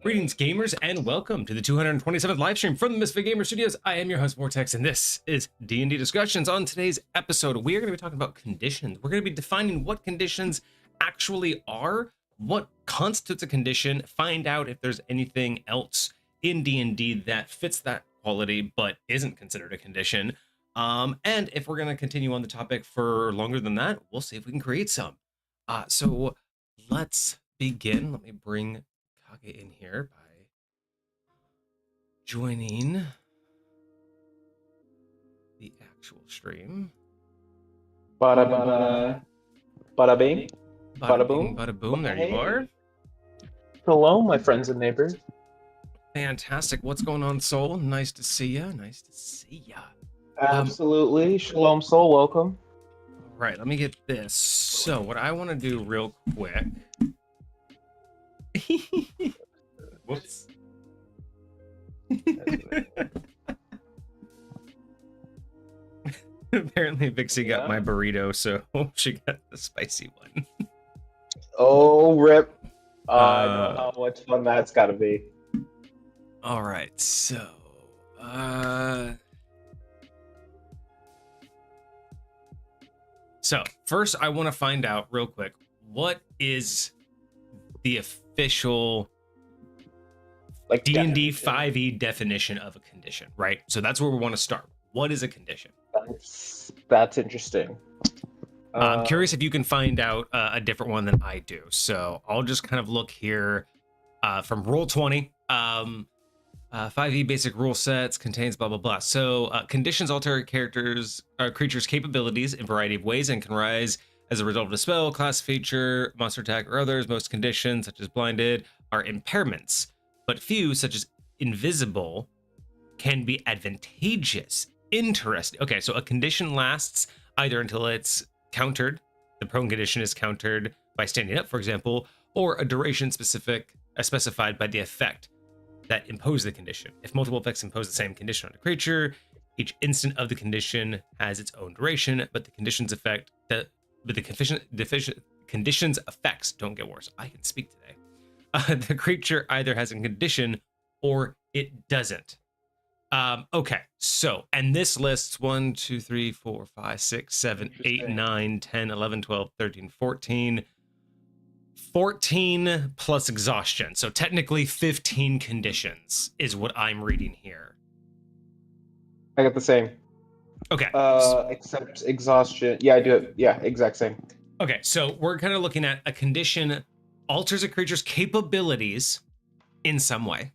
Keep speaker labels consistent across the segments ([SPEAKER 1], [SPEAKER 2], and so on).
[SPEAKER 1] Greetings, gamers, and welcome to the 227th live stream from the Misfit Gamer Studios. I am your host, Vortex, and this is D&D Discussions. On today's episode, we are going to be talking about conditions. We're going to be defining what conditions actually are, what constitutes a condition, find out if there's anything else in D&D that fits that quality but isn't considered a condition. And if we're going to continue on the topic for longer than that, we'll see if we can create some. So let's begin. Let me bring Kage in here by joining the actual stream.
[SPEAKER 2] Bada bada, bada bing, bada boom,
[SPEAKER 1] Bada boom. There you are.
[SPEAKER 2] Hello, my friends and neighbors.
[SPEAKER 1] Fantastic. What's going on, Soul? Nice to see ya. Nice to see ya.
[SPEAKER 2] Absolutely. Shalom, soul. Welcome.
[SPEAKER 1] All right, let me get this. So what I want to do real quick. Whoops. Apparently Vixie got my burrito, so she got the spicy one.
[SPEAKER 2] Oh, rip. I know how much fun that's got to be.
[SPEAKER 1] All right, so first I want to find out real quick, what is the official like D&D 5e definition of a condition, right? So that's where we want to start. What is a condition?
[SPEAKER 2] That's interesting.
[SPEAKER 1] I'm curious if you can find out a different one than I do. So I'll just kind of look here from Roll20. 5e basic rule sets contains blah, blah, blah. So conditions alter creatures' capabilities in a variety of ways and can rise as a result of a spell, class feature, monster attack, or others. Most conditions, such as blinded, are impairments, but few, such as invisible, can be advantageous. Interesting. Okay, so a condition lasts either until it's countered, the prone condition is countered by standing up, for example, or a duration specified by the effect that impose the condition. If multiple effects impose the same condition on a creature, each instant of the condition has its own duration, but the condition's condition's effects don't get worse. I can speak today. The creature either has a condition or it doesn't. Okay, so, and this lists 1, 2, 3, 4, 5, 6, 7, 8, 9, 10, 11, 12, 13, 14. 14 plus exhaustion. So technically 15 conditions is what I'm reading here.
[SPEAKER 2] I got the same.
[SPEAKER 1] Okay.
[SPEAKER 2] Except exhaustion. Yeah, I do it. Yeah, exact same.
[SPEAKER 1] Okay, so we're kind of looking at a condition alters a creature's capabilities in some way,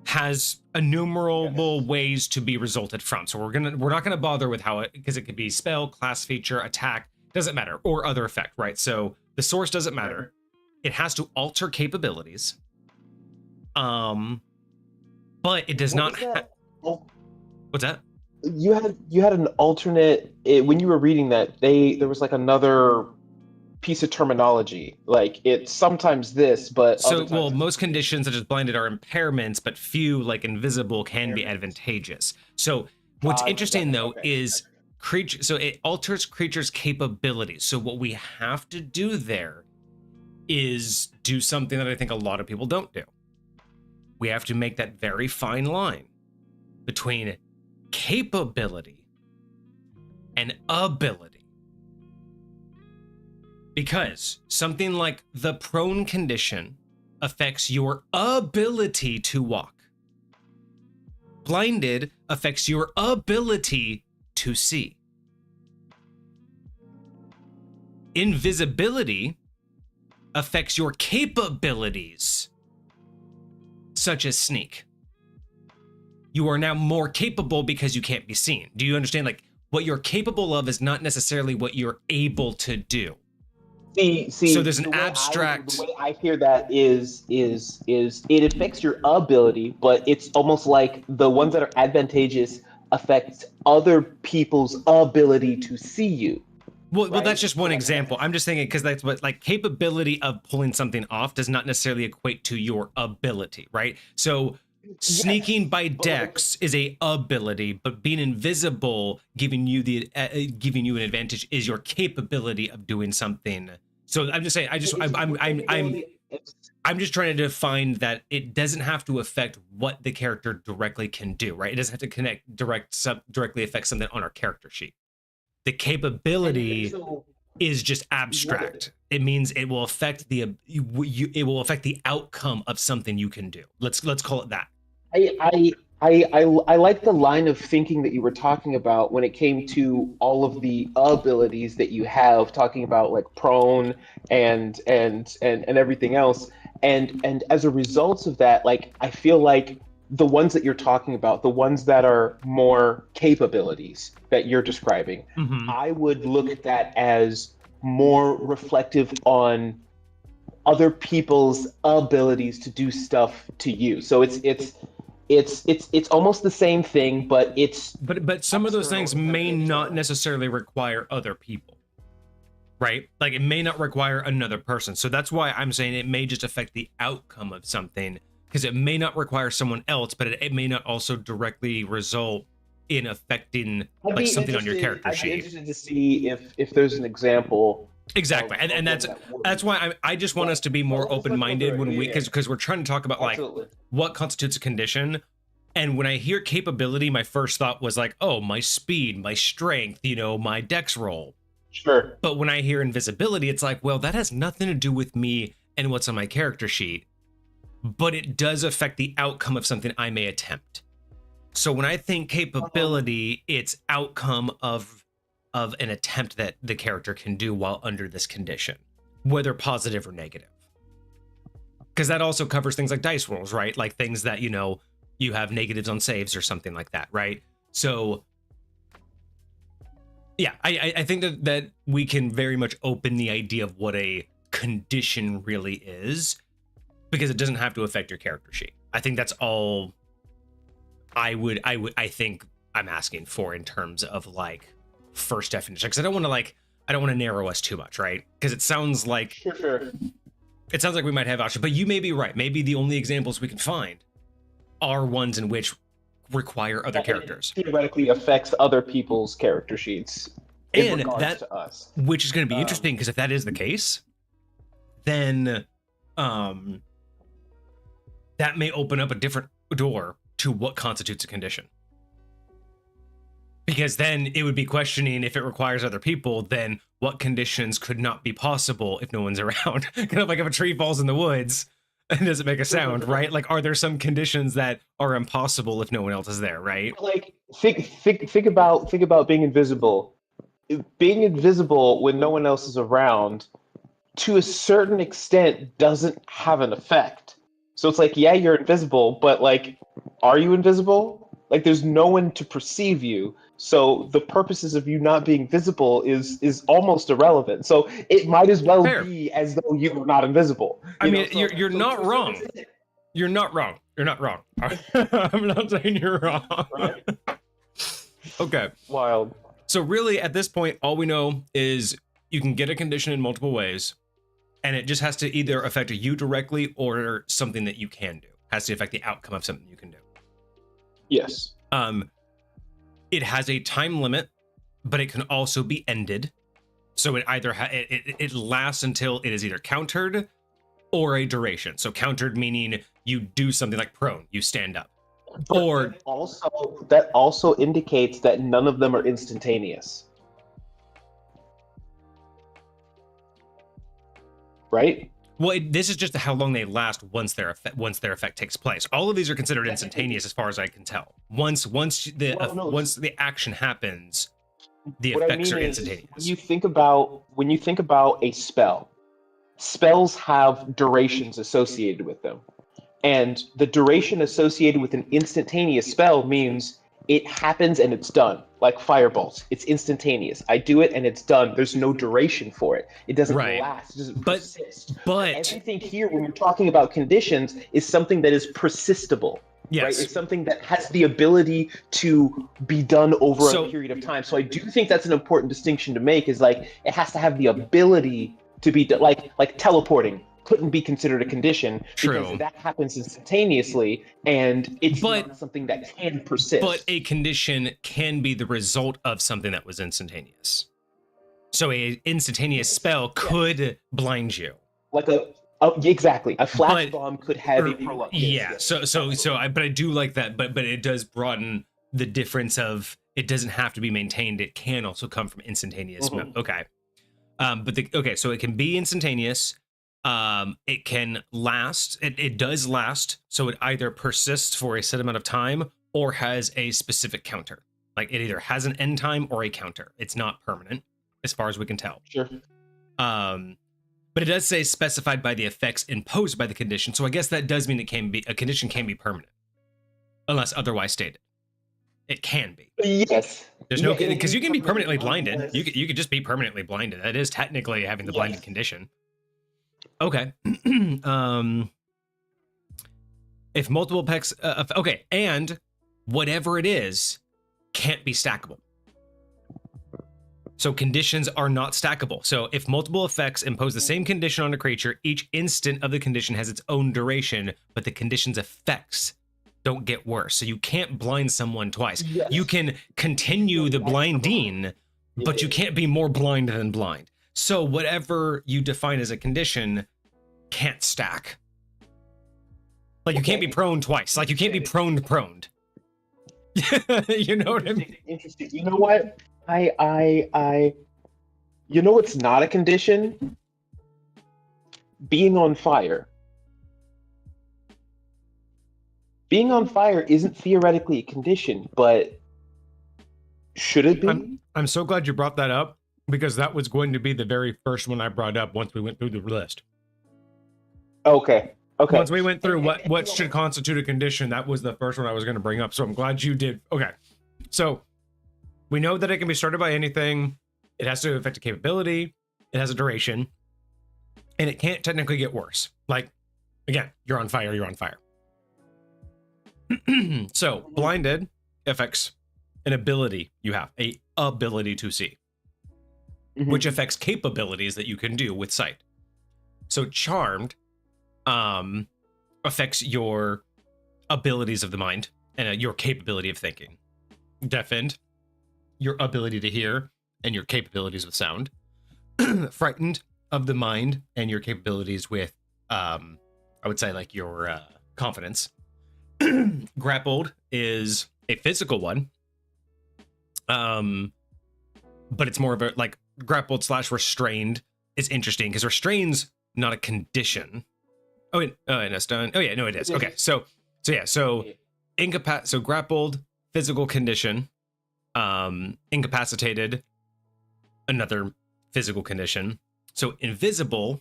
[SPEAKER 1] has innumerable ways to be resulted from. So we're not gonna bother with how it, because it could be spell, class feature, attack, doesn't matter, or other effect, right? So the source doesn't matter. It has to alter capabilities. But it does not. What's that?
[SPEAKER 2] You had an alternate when you were reading that. There was like another piece of terminology. Like it's sometimes this, but
[SPEAKER 1] so most conditions such as blinded are impairments, but few, like invisible, can be advantageous. So what's interesting though is so it alters creatures' capabilities. So what we have to do there is do something that I think a lot of people don't do. We have to make that very fine line between capability and ability. Because something like the prone condition affects your ability to walk. Blinded affects your ability to see. Invisibility affects your capabilities, such as sneak. You are now more capable because you can't be seen. Do you understand? Like, what you're capable of is not necessarily what you're able to do.
[SPEAKER 2] See.
[SPEAKER 1] So there's an abstract.
[SPEAKER 2] The way I hear that is it affects your ability, but it's almost like the ones that are advantageous affect other people's ability to see you.
[SPEAKER 1] Well, that's just one example. I'm just thinking because that's what, like, capability of pulling something off does not necessarily equate to your ability, right? So sneaking by dex is a ability, but being invisible, giving you an advantage, is your capability of doing something. So I'm just saying, I'm I'm just trying to define that it doesn't have to affect what the character directly can do, right? It doesn't have to directly affect something on our character sheet. The capability is just abstract. It means it will affect it will affect the outcome of something you can do. Let's call it that.
[SPEAKER 2] I like the line of thinking that you were talking about when it came to all of the abilities that you have, talking about like prone and everything else. And as a result of that, like I feel like the ones that you're talking about, the ones that are more capabilities that you're describing, I would look at that as more reflective on other people's abilities to do stuff to you. So it's almost the same thing, but
[SPEAKER 1] some of those things may not necessarily require other people, right? Like it may not require another person. So that's why I'm saying it may just affect the outcome of something, because it may not require someone else, but it may not also directly result in affecting like something on your character sheet.
[SPEAKER 2] I'd be interested to see if there's an example.
[SPEAKER 1] Exactly, and that's why I just want us to be more open-minded when because we're trying to talk about like what constitutes a condition. And when I hear capability, my first thought was like, oh, my speed, my strength, my dex roll.
[SPEAKER 2] Sure.
[SPEAKER 1] But when I hear invisibility, it's like, well, that has nothing to do with me and what's on my character sheet, but it does affect the outcome of something I may attempt. So when I think capability, it's outcome of an attempt that the character can do while under this condition, whether positive or negative. Because that also covers things like dice rolls, right? Like things that, you have negatives on saves or something like that, right? So yeah, I think that we can very much open the idea of what a condition really is, because it doesn't have to affect your character sheet. I think that's all I think I'm asking for in terms of like first definition, because I don't want to narrow us too much, right? Because it sounds like
[SPEAKER 2] sure.
[SPEAKER 1] It sounds like we might have options, but you may be right. Maybe the only examples we can find are ones in which require other characters.
[SPEAKER 2] It theoretically affects other people's character sheets in regards to us,
[SPEAKER 1] which is going to be interesting, because if that is the case, then that may open up a different door to what constitutes a condition. Because then it would be questioning, if it requires other people, then what conditions could not be possible if no one's around? Kind of like if a tree falls in the woods and doesn't make a sound, right? Like, are there some conditions that are impossible if no one else is there, right?
[SPEAKER 2] Like, think about being invisible. Being invisible when no one else is around, to a certain extent, doesn't have an effect. So it's like, yeah, you're invisible, but like, are you invisible? Like, there's no one to perceive you. So the purposes of you not being visible is almost irrelevant. So it might as well be as though you were not invisible.
[SPEAKER 1] You're not wrong. You're not wrong. You're not wrong. I'm not saying you're wrong.
[SPEAKER 2] Right?
[SPEAKER 1] Okay.
[SPEAKER 2] Wild.
[SPEAKER 1] So really, at this point, all we know is you can get a condition in multiple ways, and it just has to either affect you directly or something that you can do. It has to affect the outcome of something you can do.
[SPEAKER 2] Yes.
[SPEAKER 1] It has a time limit, but it can also be ended. So it either it lasts until it is either countered or a duration. So countered meaning you do something like prone, you stand up.
[SPEAKER 2] But
[SPEAKER 1] or
[SPEAKER 2] that also indicates that none of them are instantaneous. Right?
[SPEAKER 1] Well, this is just how long they last once their effect takes place. All of these are considered instantaneous, as far as I can tell. Once the action happens, the effects are instantaneous.
[SPEAKER 2] When you think about a spell, spells have durations associated with them, and the duration associated with an instantaneous spell means it happens and it's done. Like fireballs, it's instantaneous. I do it and it's done. There's no duration for it. It doesn't last. It doesn't persist.
[SPEAKER 1] But
[SPEAKER 2] everything here, when we're talking about conditions, is something that is persistible.
[SPEAKER 1] Yes.
[SPEAKER 2] Right? It's something that has the ability to be done over a period of time. So I do think that's an important distinction to make. Is like it has to have the ability to be done, like teleporting couldn't be considered a condition because that happens instantaneously, and it's not something that can persist.
[SPEAKER 1] But a condition can be the result of something that was instantaneous. So a instantaneous spell could blind you.
[SPEAKER 2] Like a Oh, exactly. A flash
[SPEAKER 1] But
[SPEAKER 2] bomb could have
[SPEAKER 1] or,
[SPEAKER 2] a prolonged.
[SPEAKER 1] yeah,
[SPEAKER 2] Yes,
[SPEAKER 1] but I do like that, but it does broaden the difference of it doesn't have to be maintained. It can also come from instantaneous.
[SPEAKER 2] Mhm.
[SPEAKER 1] Okay. Okay, so it can be instantaneous. It can last. It does last. So it either persists for a set amount of time or has a specific counter. Like it either has an end time or a counter. It's not permanent, as far as we can tell.
[SPEAKER 2] Sure.
[SPEAKER 1] Um, but it does say specified by the effects imposed by the condition. So I guess that does mean a condition can be permanent, unless otherwise stated. It can be.
[SPEAKER 2] Yes.
[SPEAKER 1] There's
[SPEAKER 2] Yeah,
[SPEAKER 1] no
[SPEAKER 2] it
[SPEAKER 1] because
[SPEAKER 2] is
[SPEAKER 1] you can be permanently
[SPEAKER 2] permanent
[SPEAKER 1] blinded.
[SPEAKER 2] unless-
[SPEAKER 1] You could just be permanently blinded. That is technically having the blinded
[SPEAKER 2] Yes.
[SPEAKER 1] condition. Okay. If multiple pecs, okay, and whatever it is can't be stackable. So conditions are not stackable. So if multiple effects impose the same condition on a creature, each instant of the condition has its own duration, but the condition's effects don't get worse. So you can't blind someone twice.
[SPEAKER 2] Yes.
[SPEAKER 1] You can continue the blinding, but you can't be more blind than blind. So whatever you define as a condition can't stack. Like you can't be prone twice. Like you can't be proned. You know what I mean?
[SPEAKER 2] Interesting. You know what? You know what's not a condition? Being on fire. Being on fire isn't theoretically a condition, but should it be?
[SPEAKER 1] I'm so glad you brought that up because that was going to be the very first one I brought up once we went through the list.
[SPEAKER 2] Okay. Okay.
[SPEAKER 1] Once we went through what should constitute a condition, that was the first one I was going to bring up. So I'm glad you did. Okay. So we know that it can be started by anything. It has to affect a capability. It has a duration. And it can't technically get worse. Like, again, you're on fire, you're on fire. So blinded affects an ability you have, a ability to see, which affects capabilities that you can do with sight. So charmed affects your abilities of the mind and your capability of thinking. Deafened, your ability to hear and your capabilities with sound. Frightened, of the mind and your capabilities with I would say like your confidence. Grappled is a physical one, but it's more of a like grappled / restrained is interesting because restrain's not a condition. Oh wait, no, stun. Oh yeah, no, it is. Okay, so so grappled, physical condition, incapacitated, another physical condition. So invisible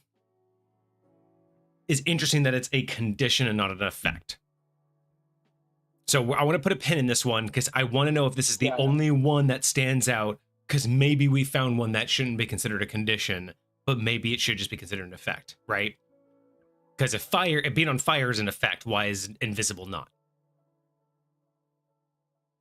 [SPEAKER 1] is interesting that it's a condition and not an effect. So I want to put a pin in this one because I want to know if this is the only one that stands out, because maybe we found one that shouldn't be considered a condition, but maybe it should just be considered an effect, right? Because if being on fire is an effect, why is invisible not?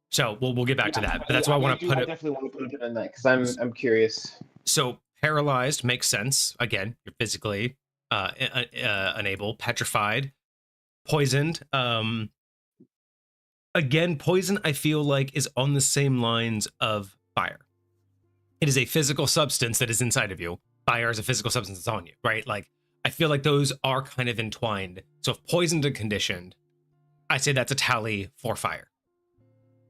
[SPEAKER 1] So we'll get back to that, but that's why I want to put it.
[SPEAKER 2] I definitely want to put a pin in that because I'm curious.
[SPEAKER 1] So paralyzed makes sense. Again, you're physically unable. Petrified, poisoned. Again, poison I feel like is on the same lines of fire. It is a physical substance that is inside of you. Fire is a physical substance that's on you, right? Like I feel like those are kind of entwined. So if poisoned and conditioned, I say that's a tally for fire.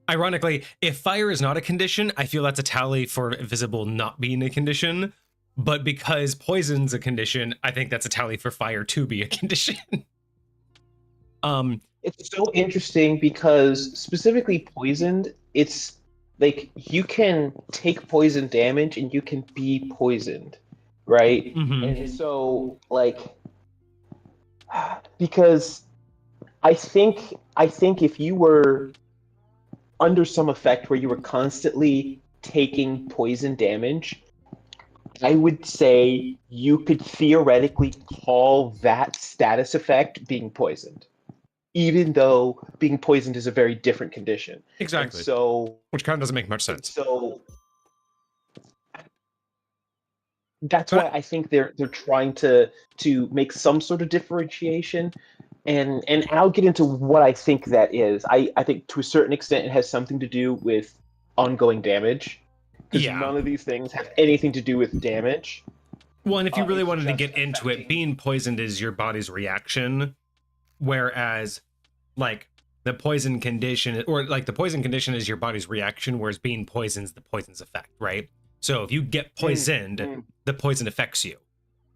[SPEAKER 1] Ironically, if fire is not a condition, I feel that's a tally for invisible not being a condition. But because poison's a condition, I think that's a tally for fire to be a condition.
[SPEAKER 2] It's so interesting because specifically poisoned, it's like you can take poison damage and you can be poisoned, right?
[SPEAKER 1] Mm-hmm.
[SPEAKER 2] And so like because I think if you were under some effect where you were constantly taking poison damage, I would say you could theoretically call that status effect being poisoned, even though being poisoned is a very different condition.
[SPEAKER 1] Exactly.
[SPEAKER 2] And so,
[SPEAKER 1] which kind of doesn't make much sense.
[SPEAKER 2] So that's why I think they're trying to make some sort of differentiation. And I'll get into what I think that is. I think to a certain extent it has something to do with ongoing damage. Because none of these things have anything to do with damage.
[SPEAKER 1] Well, and if you really
[SPEAKER 2] It's
[SPEAKER 1] wanted to
[SPEAKER 2] just
[SPEAKER 1] get into it,
[SPEAKER 2] affecting.
[SPEAKER 1] being poisoned is your body's reaction, whereas like the poison condition, or like the poison condition is your body's reaction, whereas being poisoned is the poison's effect, right? So if you get poisoned, the poison affects you.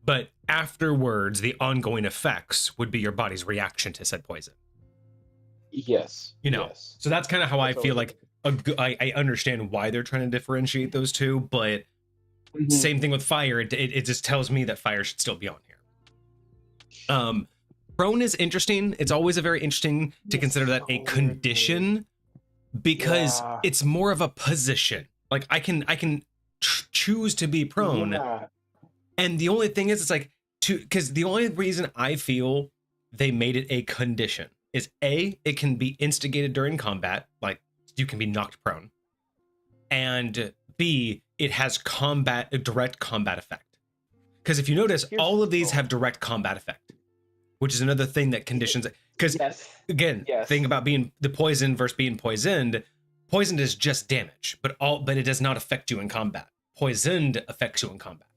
[SPEAKER 1] But afterwards, the ongoing effects would be your body's reaction to said poison.
[SPEAKER 2] Yes.
[SPEAKER 1] You know,
[SPEAKER 2] Yes.
[SPEAKER 1] so that's kind of how I
[SPEAKER 2] That's
[SPEAKER 1] feel
[SPEAKER 2] always-
[SPEAKER 1] like I understand why they're trying to differentiate those two, but
[SPEAKER 2] Mhm.
[SPEAKER 1] same thing with fire. It just tells me that fire should still be on here. Prone is interesting. It's always a very interesting to consider that a condition, because
[SPEAKER 2] Yeah.
[SPEAKER 1] it's more of a position. Like I can choose to be prone,
[SPEAKER 2] Yeah.
[SPEAKER 1] and the only thing is, it's like because the only reason I feel they made it a condition is A, it can be instigated during combat, like you can be knocked prone, and B, it has a direct combat effect. Because if you notice, all of these have direct combat effect, which is another thing that conditions. Because again, thing about being the poison versus being poisoned. Poisoned is just damage, but it does not affect you in combat. Poisoned affects you in combat.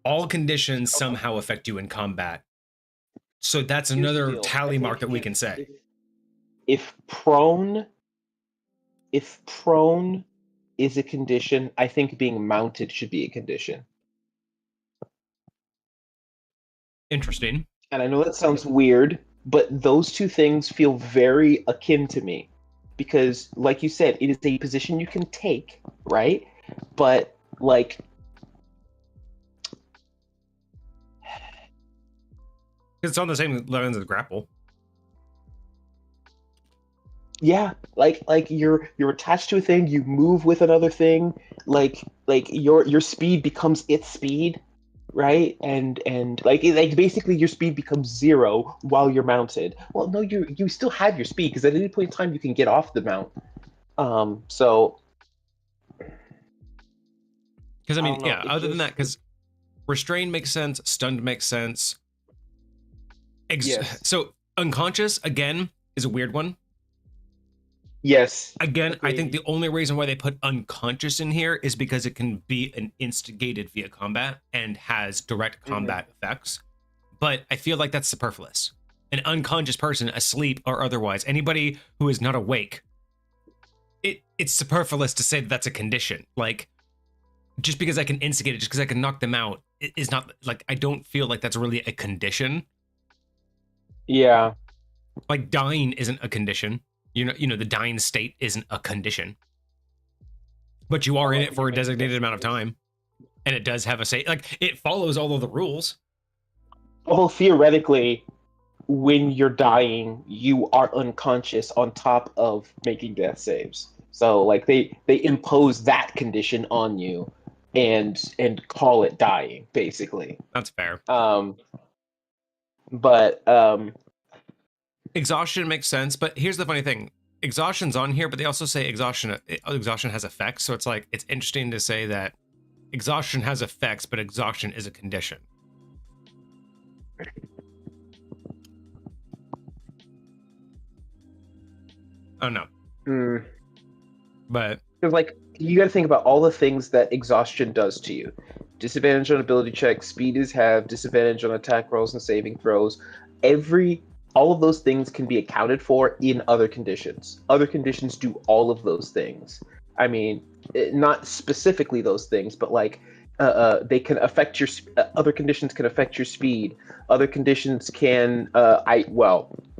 [SPEAKER 1] All conditions somehow affect you in combat. So that's another tally mark that we can say.
[SPEAKER 2] If prone is a condition, I think being mounted should be a condition.
[SPEAKER 1] Interesting.
[SPEAKER 2] And I know that sounds weird, but those two things feel very akin to me. Because, like you said, it is a position you can take, right? But, like,
[SPEAKER 1] it's on the same lines as grapple.
[SPEAKER 2] Yeah, like you're attached to a thing, you move with another thing, like your speed becomes its speed, right? And like basically your speed becomes zero while you're mounted. Well, no, you still have your speed because at any point in time you can get off the mount. So
[SPEAKER 1] because I mean, yeah. Other than that, because restrained makes sense, stunned makes sense.
[SPEAKER 2] Yes.
[SPEAKER 1] So unconscious again is a weird one.
[SPEAKER 2] Yes.
[SPEAKER 1] Again, agreed. I think the only reason why they put unconscious in here is because it can be an instigated via combat and has direct combat effects. But I feel like that's superfluous. An unconscious person, asleep or otherwise, anybody who is not awake, it's superfluous to say that that's a condition. Like, just because I can instigate it, just because I can knock them out, it is not, like, I don't feel like that's really a condition.
[SPEAKER 2] Yeah.
[SPEAKER 1] Like, dying isn't a condition. You know, the dying state isn't a condition. But you are in it for a designated amount of time. And it does have a say. Like, it follows all of the rules.
[SPEAKER 2] Well, theoretically, when you're dying, you are unconscious on top of making death saves. So, like, they impose that condition on you and call it dying, basically.
[SPEAKER 1] That's fair.
[SPEAKER 2] But
[SPEAKER 1] exhaustion makes sense, but here's the funny thing. Exhaustion's on here, but they also say exhaustion has effects. So it's like, it's interesting to say that exhaustion has effects, but exhaustion is a condition. Oh no. But
[SPEAKER 2] because, like, you got to think about all the things that exhaustion does to you. Disadvantage on ability checks, speed is halved, disadvantage on attack rolls and saving throws. All of those things can be accounted for in other conditions. Other conditions do all of those things. I mean, not specifically those things, but like they can affect your. Other conditions can affect your speed. Other conditions can.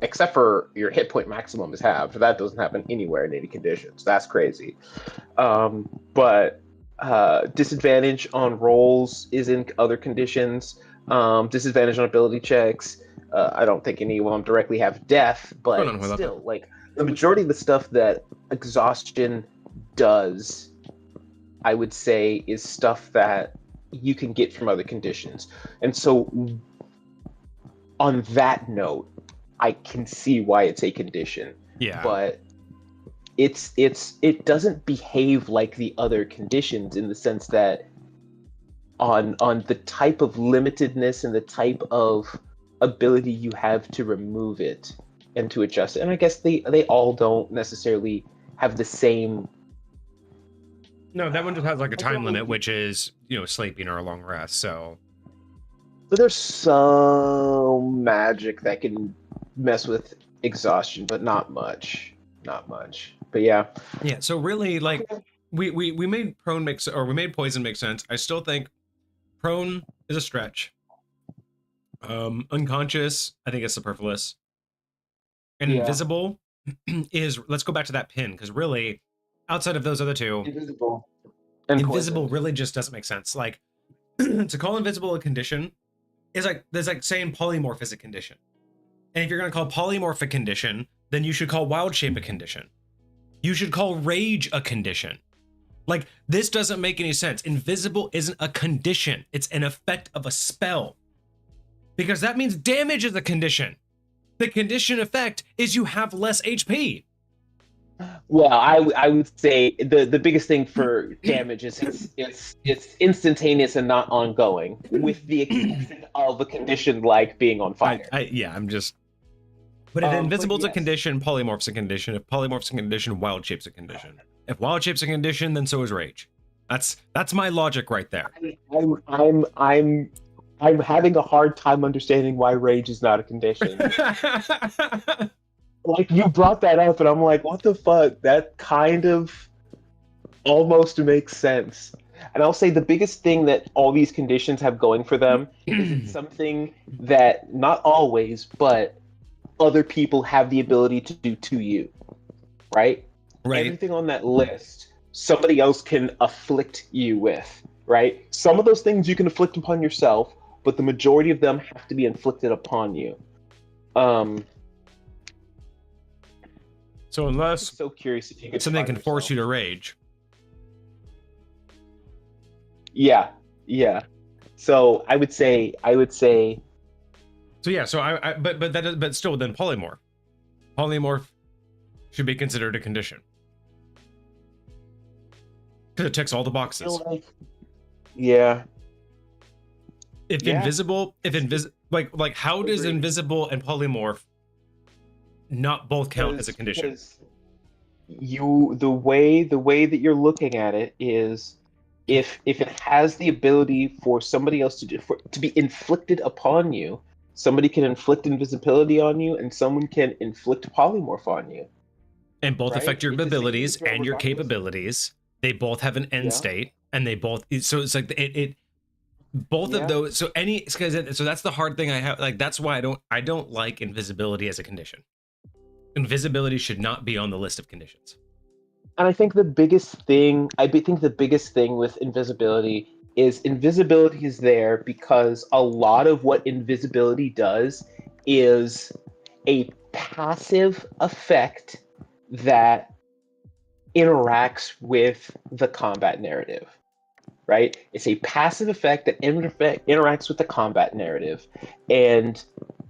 [SPEAKER 2] Except for your hit point maximum is halved. That doesn't happen anywhere in any conditions. That's crazy. But disadvantage on rolls is in other conditions. Disadvantage on ability checks. I don't think any of them directly have death, but still, like, the majority of the stuff that exhaustion does, I would say, is stuff that you can get from other conditions. And so, on that note, I can see why it's a condition.
[SPEAKER 1] Yeah.
[SPEAKER 2] But it doesn't behave like the other conditions in the sense that on the type of limitedness and the type of ability you have to remove it and to adjust it. And I guess they all don't necessarily have the same
[SPEAKER 1] No, that one just has like a
[SPEAKER 2] I
[SPEAKER 1] time
[SPEAKER 2] don't
[SPEAKER 1] limit,
[SPEAKER 2] know.
[SPEAKER 1] which is, sleeping or a long rest. So
[SPEAKER 2] But there's some magic that can mess with exhaustion, but not much. Not much. But yeah.
[SPEAKER 1] yeah, so really like
[SPEAKER 2] Okay.
[SPEAKER 1] we made prone we made poison make sense. I still think prone is a stretch. Unconscious, I think it's superfluous. And
[SPEAKER 2] Yeah.
[SPEAKER 1] invisible is, let's go back to that pin, because really, outside of those other two,
[SPEAKER 2] Invisible and
[SPEAKER 1] invisible
[SPEAKER 2] poisoned.
[SPEAKER 1] really just doesn't make sense. Like to call invisible a condition is like there's like saying polymorph is a condition. And if you're gonna call polymorph a condition, then you should call wild shape a condition. You should call rage a condition. Like this doesn't make any sense. Invisible isn't a condition, it's an effect of a spell. Because that means damage is a condition. The condition effect is you have less HP.
[SPEAKER 2] Well, I would say the biggest thing for damage is it's instantaneous and not ongoing, with the exception of a condition like being on fire.
[SPEAKER 1] Yeah, I'm just. But if
[SPEAKER 2] But
[SPEAKER 1] invisible's a
[SPEAKER 2] yes.
[SPEAKER 1] condition, polymorph's a condition. If polymorph's a condition, wild shape's a condition. If wild shape's a condition, then so is rage. That's my logic right there.
[SPEAKER 2] I'm having a hard time understanding why rage is not a condition. Like you brought that up, and I'm like, what the fuck? That kind of almost makes sense. And I'll say the biggest thing that all these conditions have going for them is it's something that not always, but other people have the ability to do to you, right?
[SPEAKER 1] Right.
[SPEAKER 2] Everything on that list, somebody else can afflict you with, right? Some of those things you can afflict upon yourself, but the majority of them have to be inflicted upon you.
[SPEAKER 1] So
[SPEAKER 2] I'm
[SPEAKER 1] unless
[SPEAKER 2] so curious if you could
[SPEAKER 1] something
[SPEAKER 2] find
[SPEAKER 1] can force
[SPEAKER 2] yourself.
[SPEAKER 1] you to rage.
[SPEAKER 2] Yeah, yeah. So I would say,
[SPEAKER 1] So yeah, so but still then polymorph. Polymorph should be considered a condition. Because it ticks all the boxes.
[SPEAKER 2] Yeah,
[SPEAKER 1] If
[SPEAKER 2] yeah.
[SPEAKER 1] like how does
[SPEAKER 2] Agreed.
[SPEAKER 1] invisible and polymorph not both count as a condition?
[SPEAKER 2] Because the way that you're looking at it is if it has the ability for somebody else to be inflicted upon you, somebody can inflict invisibility on you, and someone can inflict polymorph on you.
[SPEAKER 1] And both
[SPEAKER 2] Right?
[SPEAKER 1] affect your
[SPEAKER 2] It's the same thing
[SPEAKER 1] abilities
[SPEAKER 2] throughout
[SPEAKER 1] and your
[SPEAKER 2] regardless.
[SPEAKER 1] capabilities. They both have an end
[SPEAKER 2] Yeah,
[SPEAKER 1] state, and they both, so it's like it both of
[SPEAKER 2] yeah.
[SPEAKER 1] those. So so that's the hard thing I have. Like that's why I don't like invisibility as a condition. Invisibility should not be on the list of conditions.
[SPEAKER 2] And I think the biggest thing with invisibility is there because a lot of what invisibility does is a passive effect that interacts with the combat narrative, right? It's a passive effect that interacts with the combat narrative, and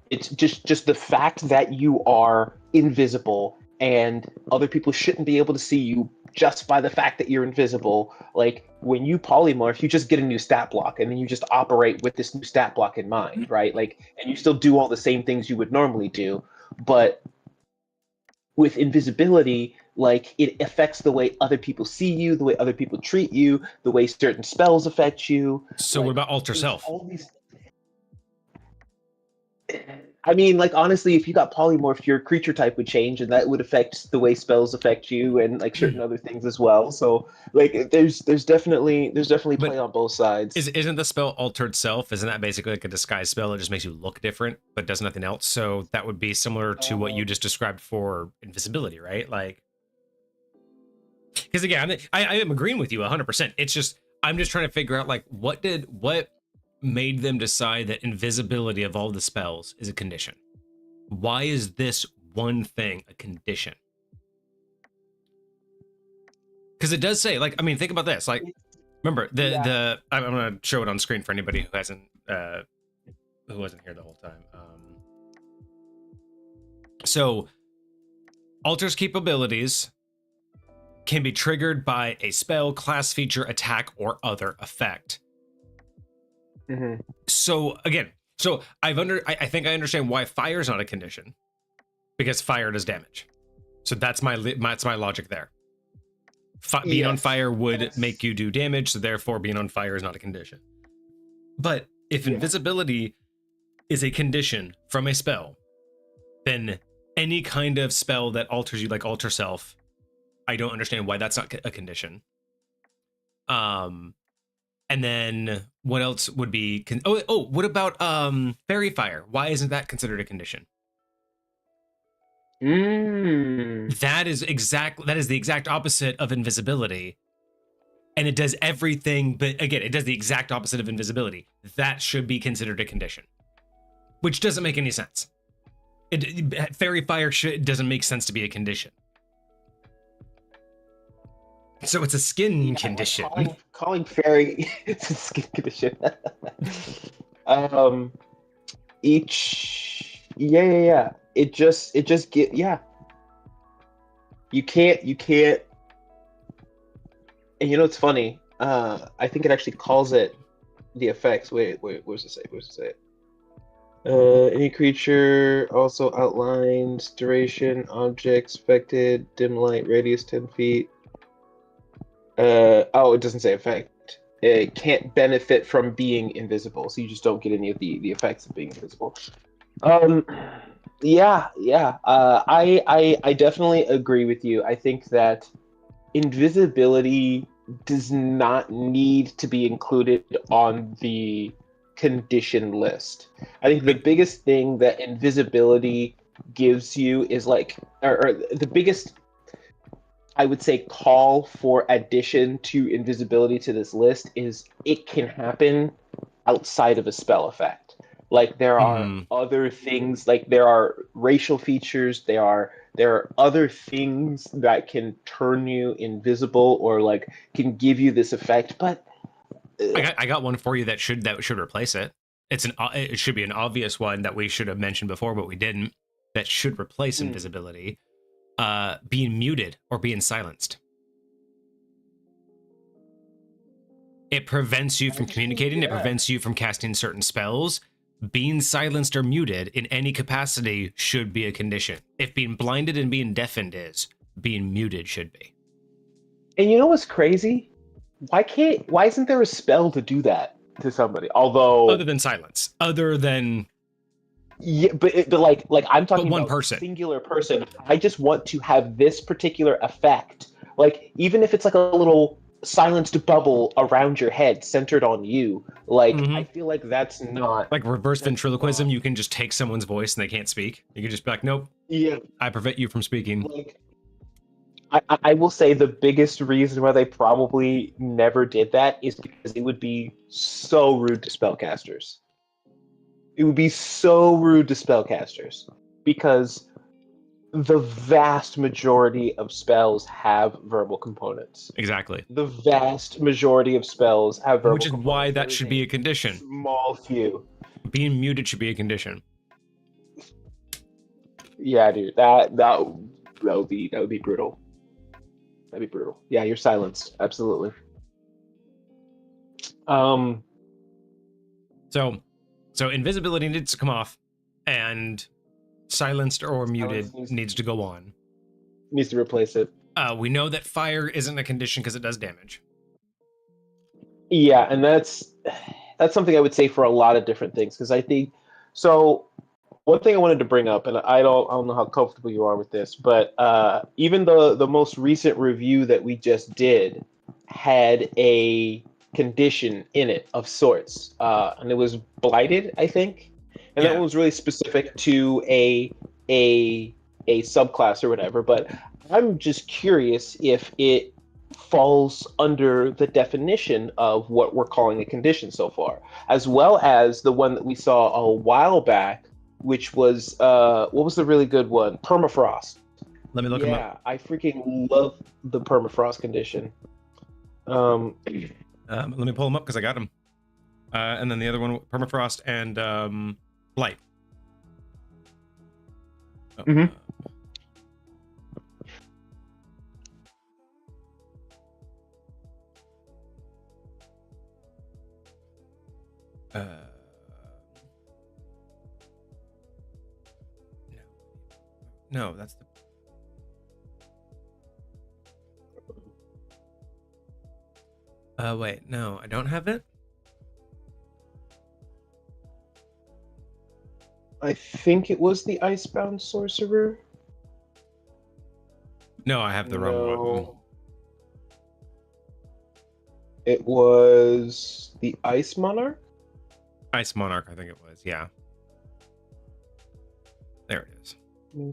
[SPEAKER 2] it's just the fact that you are invisible and other people shouldn't be able to see you just by the fact that you're invisible. Like when you polymorph, you just get a new stat block and then you just operate with this new stat block in mind, right? Like, and you still do all the same things you would normally do, but with invisibility, like it affects the way other people see you, the way other people treat you, the way certain spells affect you.
[SPEAKER 1] So what
[SPEAKER 2] Like
[SPEAKER 1] about alter
[SPEAKER 2] there's
[SPEAKER 1] self?
[SPEAKER 2] all these. I mean, like honestly, if you got polymorphed, your creature type would change, and that would affect the way spells affect you, and like certain other things as well. So, like, there's definitely
[SPEAKER 1] But
[SPEAKER 2] play on both sides.
[SPEAKER 1] isn't the spell altered self? Isn't that basically like a disguise spell? It just makes you look different, but does nothing else. So that would be similar to what you
[SPEAKER 2] Um,
[SPEAKER 1] just described for invisibility, right? Like, because again, I am agreeing with you 100%. It's just I'm just trying to figure out like what made them decide that invisibility of all the spells is a condition. Why is this one thing a condition? Because it does say, like, I mean, think about this. Like, remember
[SPEAKER 2] yeah.
[SPEAKER 1] I'm gonna show it on screen for anybody who wasn't here the whole time. So alters capabilities can be triggered by a spell, class feature, attack, or other effect.
[SPEAKER 2] Mhm.
[SPEAKER 1] So again, I think I understand why fire is not a condition, because fire does damage. So that's my logic there. Being on fire would
[SPEAKER 2] Yes.
[SPEAKER 1] make you do damage, so therefore being on fire is not a condition. But if
[SPEAKER 2] Yeah.
[SPEAKER 1] invisibility is a condition from a spell, then any kind of spell that alters you, like alter self, I don't understand why that's not a condition. And then what else would be? What about fairy fire? Why isn't that considered a condition? That is the exact opposite of invisibility, and it does everything. But again, it does the exact opposite of invisibility. That should be considered a condition, which doesn't make any sense. Fairy fire doesn't make sense to be a condition. So it's a skin condition.
[SPEAKER 2] Like calling fairy it's a skin condition. Yeah. It just get You can't. And it's funny. I think it actually calls it the effects. Wait, what does it say? Any creature also outlines duration, objects affected, dim light, radius 10 feet. It doesn't say effect. It can't benefit from being invisible, so you just don't get any of the effects of being invisible. Yeah. I definitely agree with you. I think that invisibility does not need to be included on the condition list. I think the biggest thing that invisibility gives you is or the biggest, I would say, call for addition to invisibility to this list is it can happen outside of a spell effect. Like there are other things, like there are racial features, there are other things that can turn you invisible or like can give you this effect. But
[SPEAKER 1] I got one for you that should replace it. It should be an obvious one that we should have mentioned before, but we didn't. That should replace invisibility. Being muted or being silenced. It prevents you from communicating. It prevents you from casting certain spells. Being silenced or muted in any capacity should be a condition. If being blinded and being deafened is, being muted should be.
[SPEAKER 2] And you know what's crazy? Why isn't there a spell to do that to somebody? Although
[SPEAKER 1] other than silence,
[SPEAKER 2] yeah, but like I'm talking
[SPEAKER 1] one
[SPEAKER 2] about
[SPEAKER 1] person,
[SPEAKER 2] singular person. I just want to have this particular effect. Like even if it's like a little silenced bubble around your head centered on you, like I feel like that's not
[SPEAKER 1] like reverse ventriloquism. You can just take someone's voice and they can't speak. You can just be like, nope, I prevent you from speaking.
[SPEAKER 2] Like I will say the biggest reason why they probably never did that is because it would be so rude to spellcasters. It would be so rude to spellcasters because the vast majority of spells have verbal components.
[SPEAKER 1] Exactly.
[SPEAKER 2] The vast majority of spells have verbal
[SPEAKER 1] components. Which is why that should be a condition.
[SPEAKER 2] Small few.
[SPEAKER 1] Being muted should be a condition.
[SPEAKER 2] Yeah, dude. That would be brutal. That'd be brutal. Yeah, you're silenced. Absolutely.
[SPEAKER 1] So invisibility needs to come off, and silenced or muted needs to go on.
[SPEAKER 2] Needs to replace it.
[SPEAKER 1] We know that fire isn't a condition because it does damage.
[SPEAKER 2] Yeah, and that's something I would say for a lot of different things, because I think so. One thing I wanted to bring up, and I don't know how comfortable you are with this, but even the most recent review that we just did had a condition in it of sorts, and it was blighted, I think, and that one was really specific to a subclass or whatever. But I'm just curious if it falls under the definition of what we're calling a condition so far, as well as the one that we saw a while back, which was what was the really good one? Permafrost.
[SPEAKER 1] Let me look him up.
[SPEAKER 2] I freaking love the permafrost condition.
[SPEAKER 1] Let me pull him up because I got him. And then the other one, permafrost and blight. No, that's the. Wait, no, I don't have it.
[SPEAKER 2] I think it was the Icebound Sorcerer.
[SPEAKER 1] No, I have the wrong one.
[SPEAKER 2] No. It was the Ice Monarch?
[SPEAKER 1] Ice Monarch, I think it was. Yeah. There it is.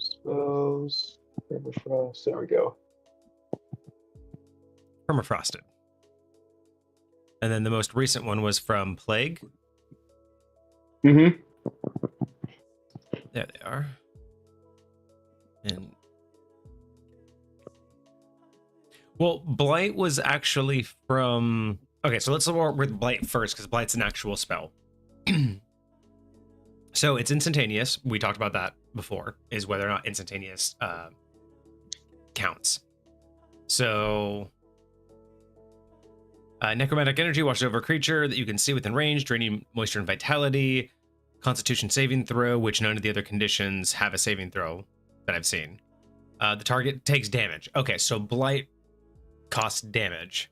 [SPEAKER 2] Suppose. Permafrost. There we go.
[SPEAKER 1] Permafrosted. And then the most recent one was from Plague.
[SPEAKER 2] Mm-hmm.
[SPEAKER 1] There they are. And well, Blight was actually from. Okay, so let's start with Blight first, because Blight's an actual spell. So it's instantaneous. We talked about that before, is whether or not instantaneous counts. So necromantic energy washes over a creature that you can see within range, draining moisture and vitality. Constitution saving throw, which none of the other conditions have a saving throw that I've seen. The target takes damage. Okay, so Blight costs damage.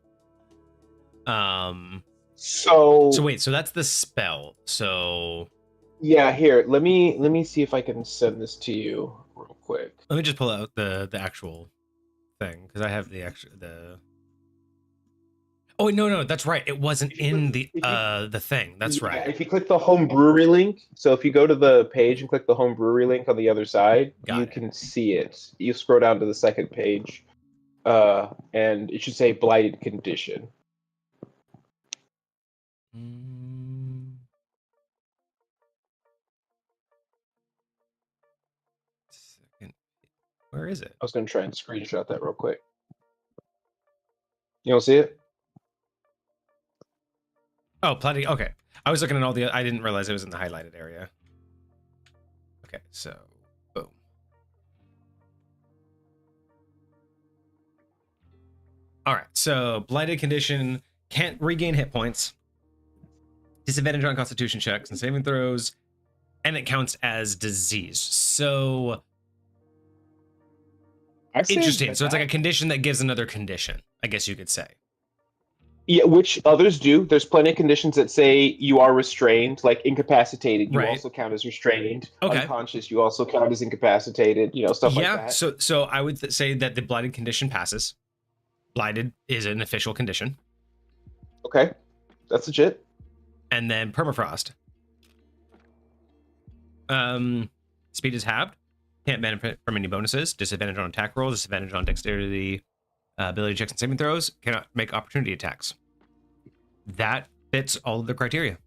[SPEAKER 2] So
[SPEAKER 1] wait, so that's the spell. So
[SPEAKER 2] yeah, here, let me see if I can send this to you real quick.
[SPEAKER 1] let me just pull out the actual thing, because I have the. Oh no, that's right. It wasn't in the thing. That's right.
[SPEAKER 2] If you click the home brewery link, so if you go to the page and click the home brewery link on the other side, you can see it. You scroll down to the second page, and it should say blighted condition.
[SPEAKER 1] Second, where is it?
[SPEAKER 2] I was going to try and screenshot that real quick. You don't see it?
[SPEAKER 1] Oh, platinum. Okay, I was looking at all the. I didn't realize it was in the highlighted area. Okay, so boom. All right, so blighted condition, can't regain hit points, disadvantage on Constitution checks and saving throws, and it counts as disease. So interesting. So it's like a condition that gives another condition, I guess you could say.
[SPEAKER 2] Yeah, which others do. There's plenty of conditions that say you are restrained, like incapacitated. You also count as restrained.
[SPEAKER 1] Okay.
[SPEAKER 2] Unconscious, you also count as incapacitated. You know, stuff like that.
[SPEAKER 1] Yeah. So I would say that the blighted condition passes. Blighted is an official condition.
[SPEAKER 2] Okay, that's legit.
[SPEAKER 1] And then permafrost. Speed is halved. Can't benefit from any bonuses. Disadvantage on attack rolls. Disadvantage on dexterity, ability checks, and saving throws. Cannot make opportunity attacks. That fits all of the criteria.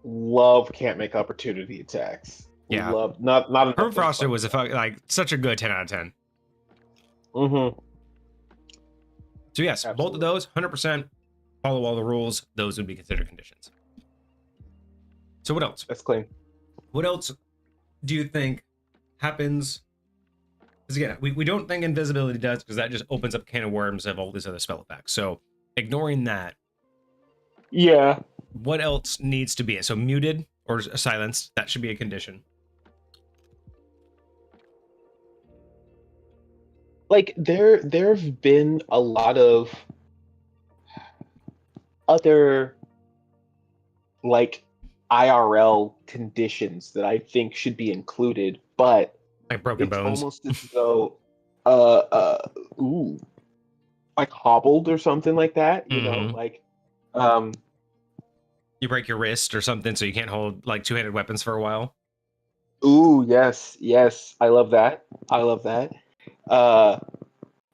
[SPEAKER 2] Love can't make opportunity attacks.
[SPEAKER 1] Yeah.
[SPEAKER 2] Love not.
[SPEAKER 1] Permafrost was such a good 10 out of 10.
[SPEAKER 2] Mm-hmm.
[SPEAKER 1] So yes, absolutely. Both of those, 100%, follow all the rules. Those would be considered conditions. So what else?
[SPEAKER 2] That's clean.
[SPEAKER 1] What else do you think happens? Because again, we don't think invisibility does, because that just opens up a can of worms of all these other spell effects. So ignoring that.
[SPEAKER 2] Yeah.
[SPEAKER 1] What else needs to be it? So muted or silenced, that should be a condition.
[SPEAKER 2] Like there have been a lot of other like IRL conditions that I think should be included, but
[SPEAKER 1] like broken bones,
[SPEAKER 2] almost as though like hobbled or something like that. You know, like
[SPEAKER 1] you break your wrist or something, so you can't hold like two-handed weapons for a while.
[SPEAKER 2] Ooh, yes, I love that.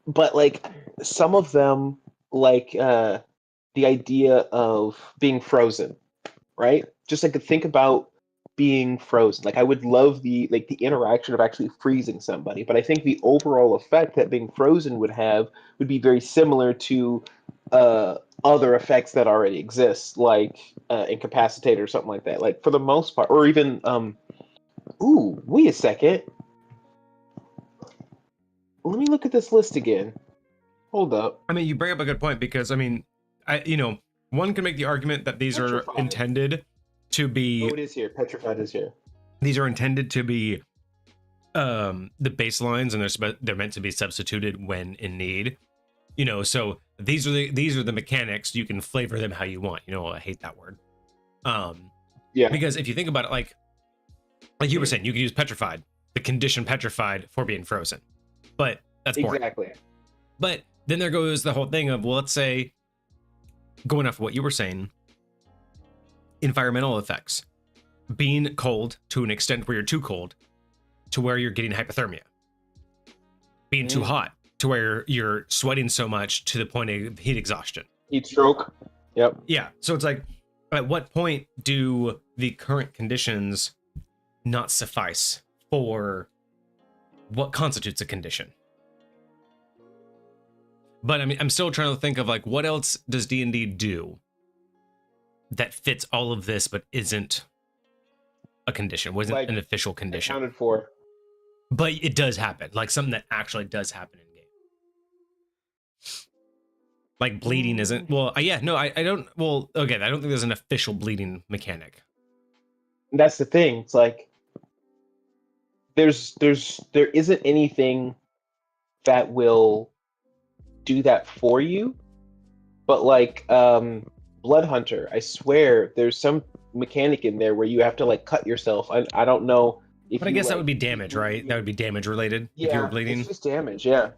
[SPEAKER 2] But like some of them, like the idea of being frozen, right? Just like to think about being frozen. Like I would love the interaction of actually freezing somebody, but I think the overall effect that being frozen would have would be very similar to other effects that already exist, like incapacitate or something like that. Like for the most part, or even ooh, wait a second. Let me look at this list again. Hold up.
[SPEAKER 1] I mean, you bring up a good point, because I mean, one can make the argument that these are intended to be.
[SPEAKER 2] Oh, it is here. Petrified is here.
[SPEAKER 1] These are intended to be the baselines, and they're meant to be substituted when in need. So these are the mechanics. You can flavor them how you want. I hate that word.
[SPEAKER 2] Yeah.
[SPEAKER 1] Because if you think about it, like you were saying, you could use petrified, the condition petrified for being frozen, but that's boring.
[SPEAKER 2] Exactly.
[SPEAKER 1] But then there goes the whole thing of, well, let's say, going off of what you were saying, environmental effects, being cold to an extent where you're too cold, to where you're getting hypothermia, being too hot to where you're sweating so much to the point of heat exhaustion,
[SPEAKER 2] Heat stroke. Yep.
[SPEAKER 1] Yeah. So it's like, at what point do the current conditions not suffice for what constitutes a condition? But I mean, I'm still trying to think of like, what else does D&D do that fits all of this but isn't a condition, wasn't
[SPEAKER 2] Like,
[SPEAKER 1] an official condition?
[SPEAKER 2] Accounted for.
[SPEAKER 1] But it does happen, like something that actually does happen in game. Like bleeding isn't, well, I don't, well, okay, I don't think there's an official bleeding mechanic.
[SPEAKER 2] That's the thing. It's like there isn't anything that will do that for you. But like Blood Hunter, I swear there's some mechanic in there where you have to like cut yourself. I don't know if
[SPEAKER 1] But I guess that would be damage, right? That would be damage related if you were bleeding.
[SPEAKER 2] It's just damage, yeah.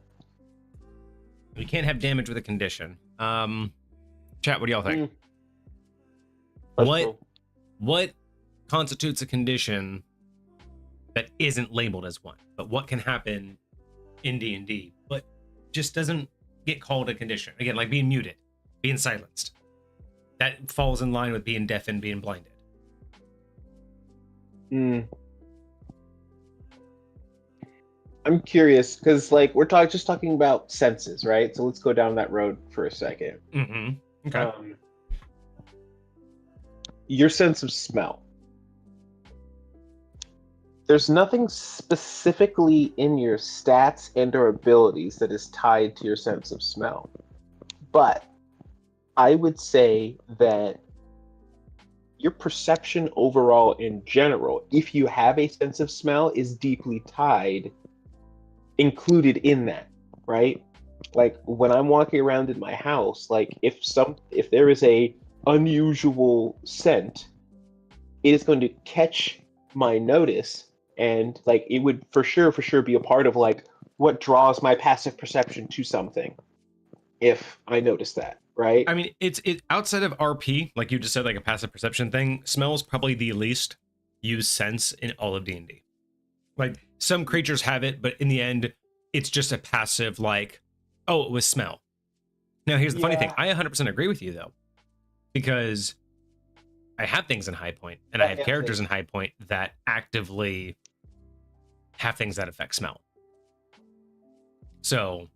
[SPEAKER 1] You can't have damage with a condition. Chat, what do y'all think? What constitutes a condition that isn't labeled as one, but what can happen in D&D, but just doesn't get called a condition? Again, like being muted, being silenced. That falls in line with being deaf and being blinded.
[SPEAKER 2] I'm curious because like we're just talking about senses, right? So let's go down that road for a second.
[SPEAKER 1] Okay.
[SPEAKER 2] Your sense of smell. There's nothing specifically in your stats and or abilities that is tied to your sense of smell. But I would say that your perception overall in general, if you have a sense of smell, is deeply included in that, right? Like when I'm walking around in my house, like if there is a unusual scent, it is going to catch my notice, and like it would for sure be a part of like what draws my passive perception to something if I notice that, right?
[SPEAKER 1] I mean, it's outside of RP, like you just said, like a passive perception thing. Smell is probably the least used sense in all of D&D. Like some creatures have it, but in the end, it's just a passive, like, oh, it was smell. Now, here's the funny thing. I 100% agree with you, though, because I have things in High Point, and I have characters in High Point that actively have things that affect smell. So,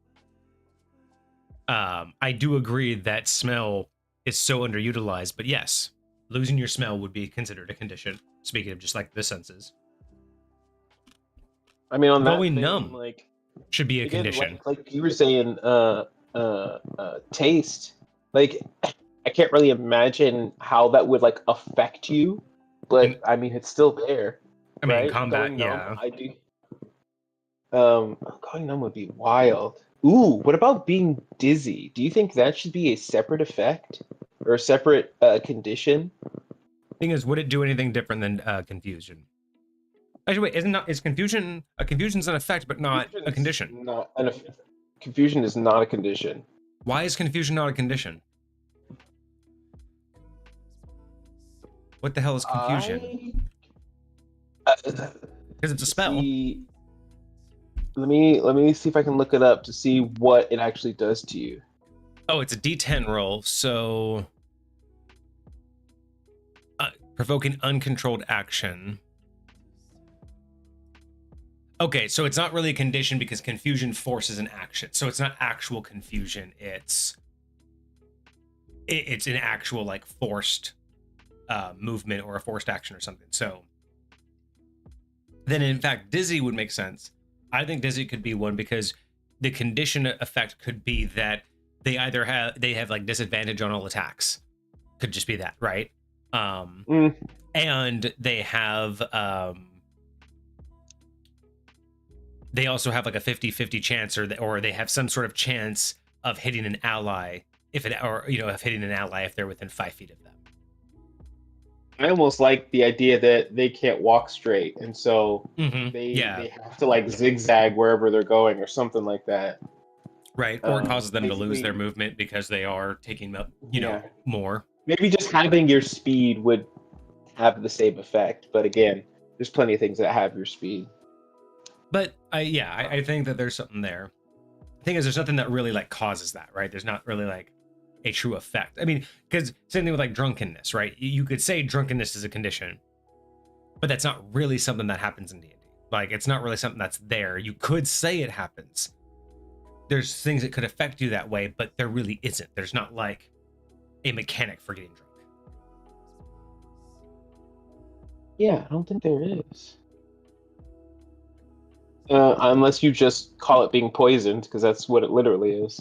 [SPEAKER 1] I do agree that smell is so underutilized, but yes, losing your smell would be considered a condition. Speaking of just like the senses.
[SPEAKER 2] I mean, on that
[SPEAKER 1] going
[SPEAKER 2] thing,
[SPEAKER 1] numb
[SPEAKER 2] like
[SPEAKER 1] should be a condition.
[SPEAKER 2] Like you were saying, taste. Like, I can't really imagine how that would like affect you, but I mean, it's still there.
[SPEAKER 1] I mean,
[SPEAKER 2] right?
[SPEAKER 1] combat,
[SPEAKER 2] Going numb,
[SPEAKER 1] yeah.
[SPEAKER 2] I do. Going numb would be wild. Ooh, what about being dizzy? Do you think that should be a separate effect or a separate condition?
[SPEAKER 1] Thing is, would it do anything different than confusion? Actually, wait, is confusion a confusion's an effect, but not a condition?
[SPEAKER 2] Confusion is not a condition.
[SPEAKER 1] Why is confusion not a condition? What the hell is confusion? Because it's a spell.
[SPEAKER 2] Let me see if I can look it up to see what it actually does to you.
[SPEAKER 1] Oh, it's a D10 roll, so provoking uncontrolled action. Okay, so it's not really a condition because confusion forces an action. So it's not actual confusion. It's an actual like forced movement or a forced action or something. So then in fact, dizzy would make sense. I think dizzy could be one because the condition effect could be that they have like disadvantage on all attacks. Could just be that, right? And they have they also have like a 50-50 chance or they have some sort of chance of hitting an ally of hitting an ally if they're within 5 feet of them.
[SPEAKER 2] I almost like the idea that they can't walk straight, and so
[SPEAKER 1] Yeah,
[SPEAKER 2] they have to like zigzag wherever they're going or something like that.
[SPEAKER 1] right. Or it causes them to lose
[SPEAKER 2] Basically,
[SPEAKER 1] their movement because they are taking
[SPEAKER 2] yeah.
[SPEAKER 1] more.
[SPEAKER 2] Maybe just having your speed would have the same effect, but again, there's plenty of things that have your speed.
[SPEAKER 1] But I think that there's something there. The thing is, there's nothing that really like causes that, right? There's not really like a true effect. I mean, because same thing with like drunkenness, right? You could say drunkenness is a condition, but that's not really something that happens in D&D. Like, it's not really something that's there. You could say it happens. There's things that could affect you that way, but there really isn't. There's not like a mechanic for getting drunk.
[SPEAKER 2] Yeah, I don't think there is. Unless you just call it being poisoned, because that's what it literally is.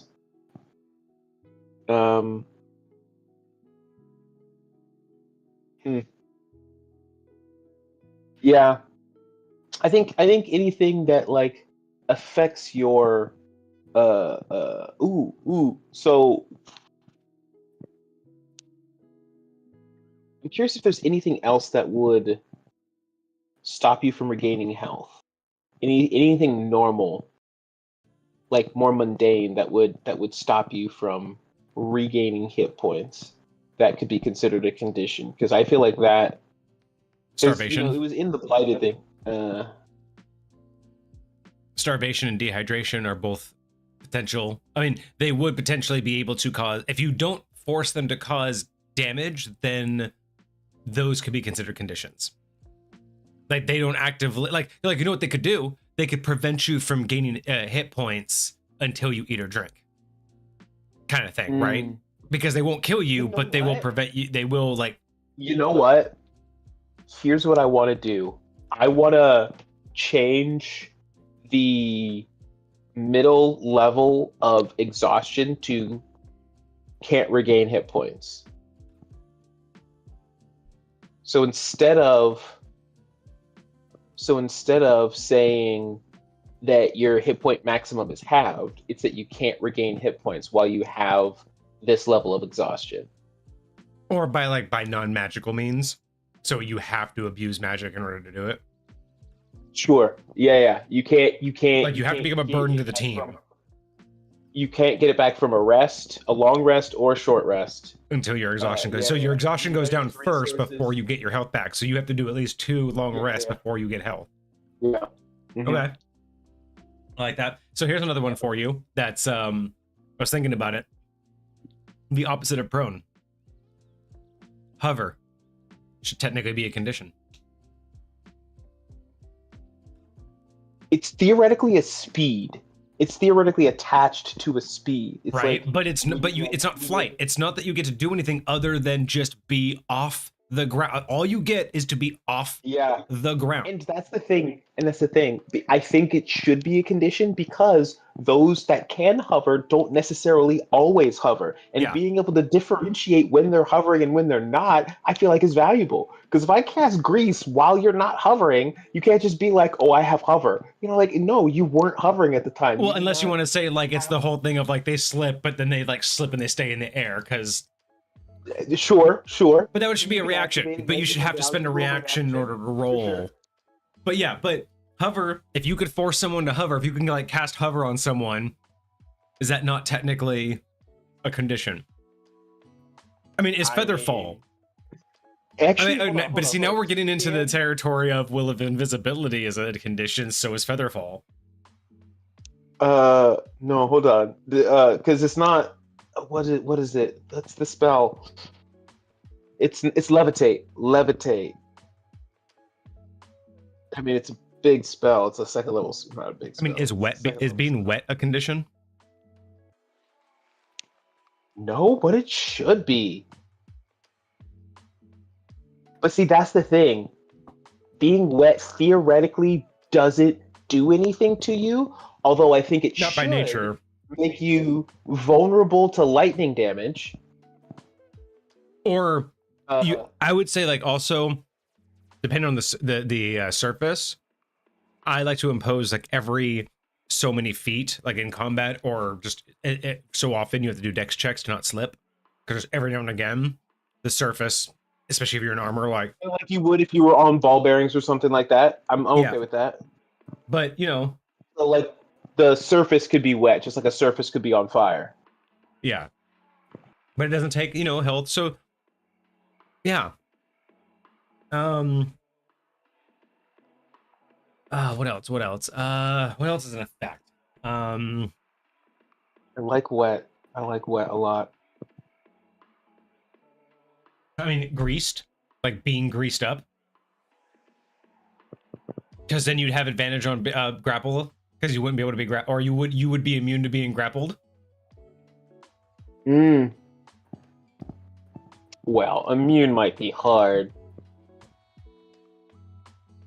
[SPEAKER 2] Yeah, I think anything that like affects your So I'm curious if there's anything else that would stop you from regaining health. Anything normal, like more mundane, that would stop you from regaining hit points. That could be considered a condition, because I feel like that.
[SPEAKER 1] Starvation.
[SPEAKER 2] It was in the blighted thing.
[SPEAKER 1] Starvation and dehydration are both potential. I mean, they would potentially be able to cause, if you don't force them to cause damage, then those could be considered conditions. Like, they don't actively, like you know what they could do? They could prevent you from gaining hit points until you eat or drink, kind of thing, right? Because they won't kill you, but they will prevent you. They will, like,
[SPEAKER 2] You know what? Here's what I want to do. I want to change the middle level of exhaustion to can't regain hit points. So instead of saying that your hit point maximum is halved, it's that you can't regain hit points while you have this level of exhaustion.
[SPEAKER 1] or by non-magical means. So you have to abuse magic in order to do it.
[SPEAKER 2] Sure. Yeah. You can't.
[SPEAKER 1] Like, you have to become a burden to the team
[SPEAKER 2] You can't get it back from a rest, a long rest, or a short rest
[SPEAKER 1] until your exhaustion goes.
[SPEAKER 2] yeah,
[SPEAKER 1] So your
[SPEAKER 2] yeah.
[SPEAKER 1] exhaustion goes down first
[SPEAKER 2] Resources.
[SPEAKER 1] before you get your health back. So you have to do at least 2 long rests before you get health.
[SPEAKER 2] Yeah.
[SPEAKER 1] Okay. I like that. So here's another one for you. That's I was thinking about it. The opposite of prone. Hover should technically be a condition.
[SPEAKER 2] It's theoretically a speed. It's theoretically attached to a speed. It's
[SPEAKER 1] right,
[SPEAKER 2] like,
[SPEAKER 1] but it's not flight. It's not that you get to do anything other than just be off the ground. All you get is to be off the ground.
[SPEAKER 2] And that's the thing. I think it should be a condition, because those that can hover don't necessarily always hover. And being able to differentiate when they're hovering and when they're not, I feel like is valuable. Because if I cast grease while you're not hovering, you can't just be like, oh, I have hover. Like, no, you weren't hovering at the time.
[SPEAKER 1] Well, unless you want to say like it's the whole thing of like they slip, but then they like slip and they stay in the air because.
[SPEAKER 2] Sure.
[SPEAKER 1] But that should be a reaction. But you should have to spend a reaction in order to roll. Sure. But hover, if you could force someone to hover, if you can like cast hover on someone, is that not technically a condition? I mean, is Featherfall?
[SPEAKER 2] Actually,
[SPEAKER 1] but see, now we're getting into the territory of will of invisibility as a condition, so is Featherfall.
[SPEAKER 2] No, hold on. Because it's not. What is it? That's the spell. It's levitate. Levitate. I mean, it's a big spell. It's a second level, not a big spell.
[SPEAKER 1] I mean, is being wet a condition?
[SPEAKER 2] No, but it should be. But see, that's the thing. Being wet theoretically doesn't do anything to you, although I think it
[SPEAKER 1] not
[SPEAKER 2] should
[SPEAKER 1] by nature
[SPEAKER 2] make you vulnerable to lightning damage.
[SPEAKER 1] Or I would say, like, also depending on the surface, I like to impose like every so many feet, like in combat, or just so often you have to do dex checks to not slip, because every now and again the surface, especially if you're in armor, like
[SPEAKER 2] you would if you were on ball bearings or something like that. I'm
[SPEAKER 1] yeah.
[SPEAKER 2] okay with that.
[SPEAKER 1] But you know,
[SPEAKER 2] So, like the surface could be wet, just like a surface could be on fire.
[SPEAKER 1] yeah. But it doesn't take, health. So yeah. What else? What else? What else is an effect?
[SPEAKER 2] I like wet. I like wet a lot.
[SPEAKER 1] I mean, greased, like being greased up, because then you'd have advantage on grapple, because you wouldn't be able to be or you would be immune to being grappled.
[SPEAKER 2] Well, immune might be hard.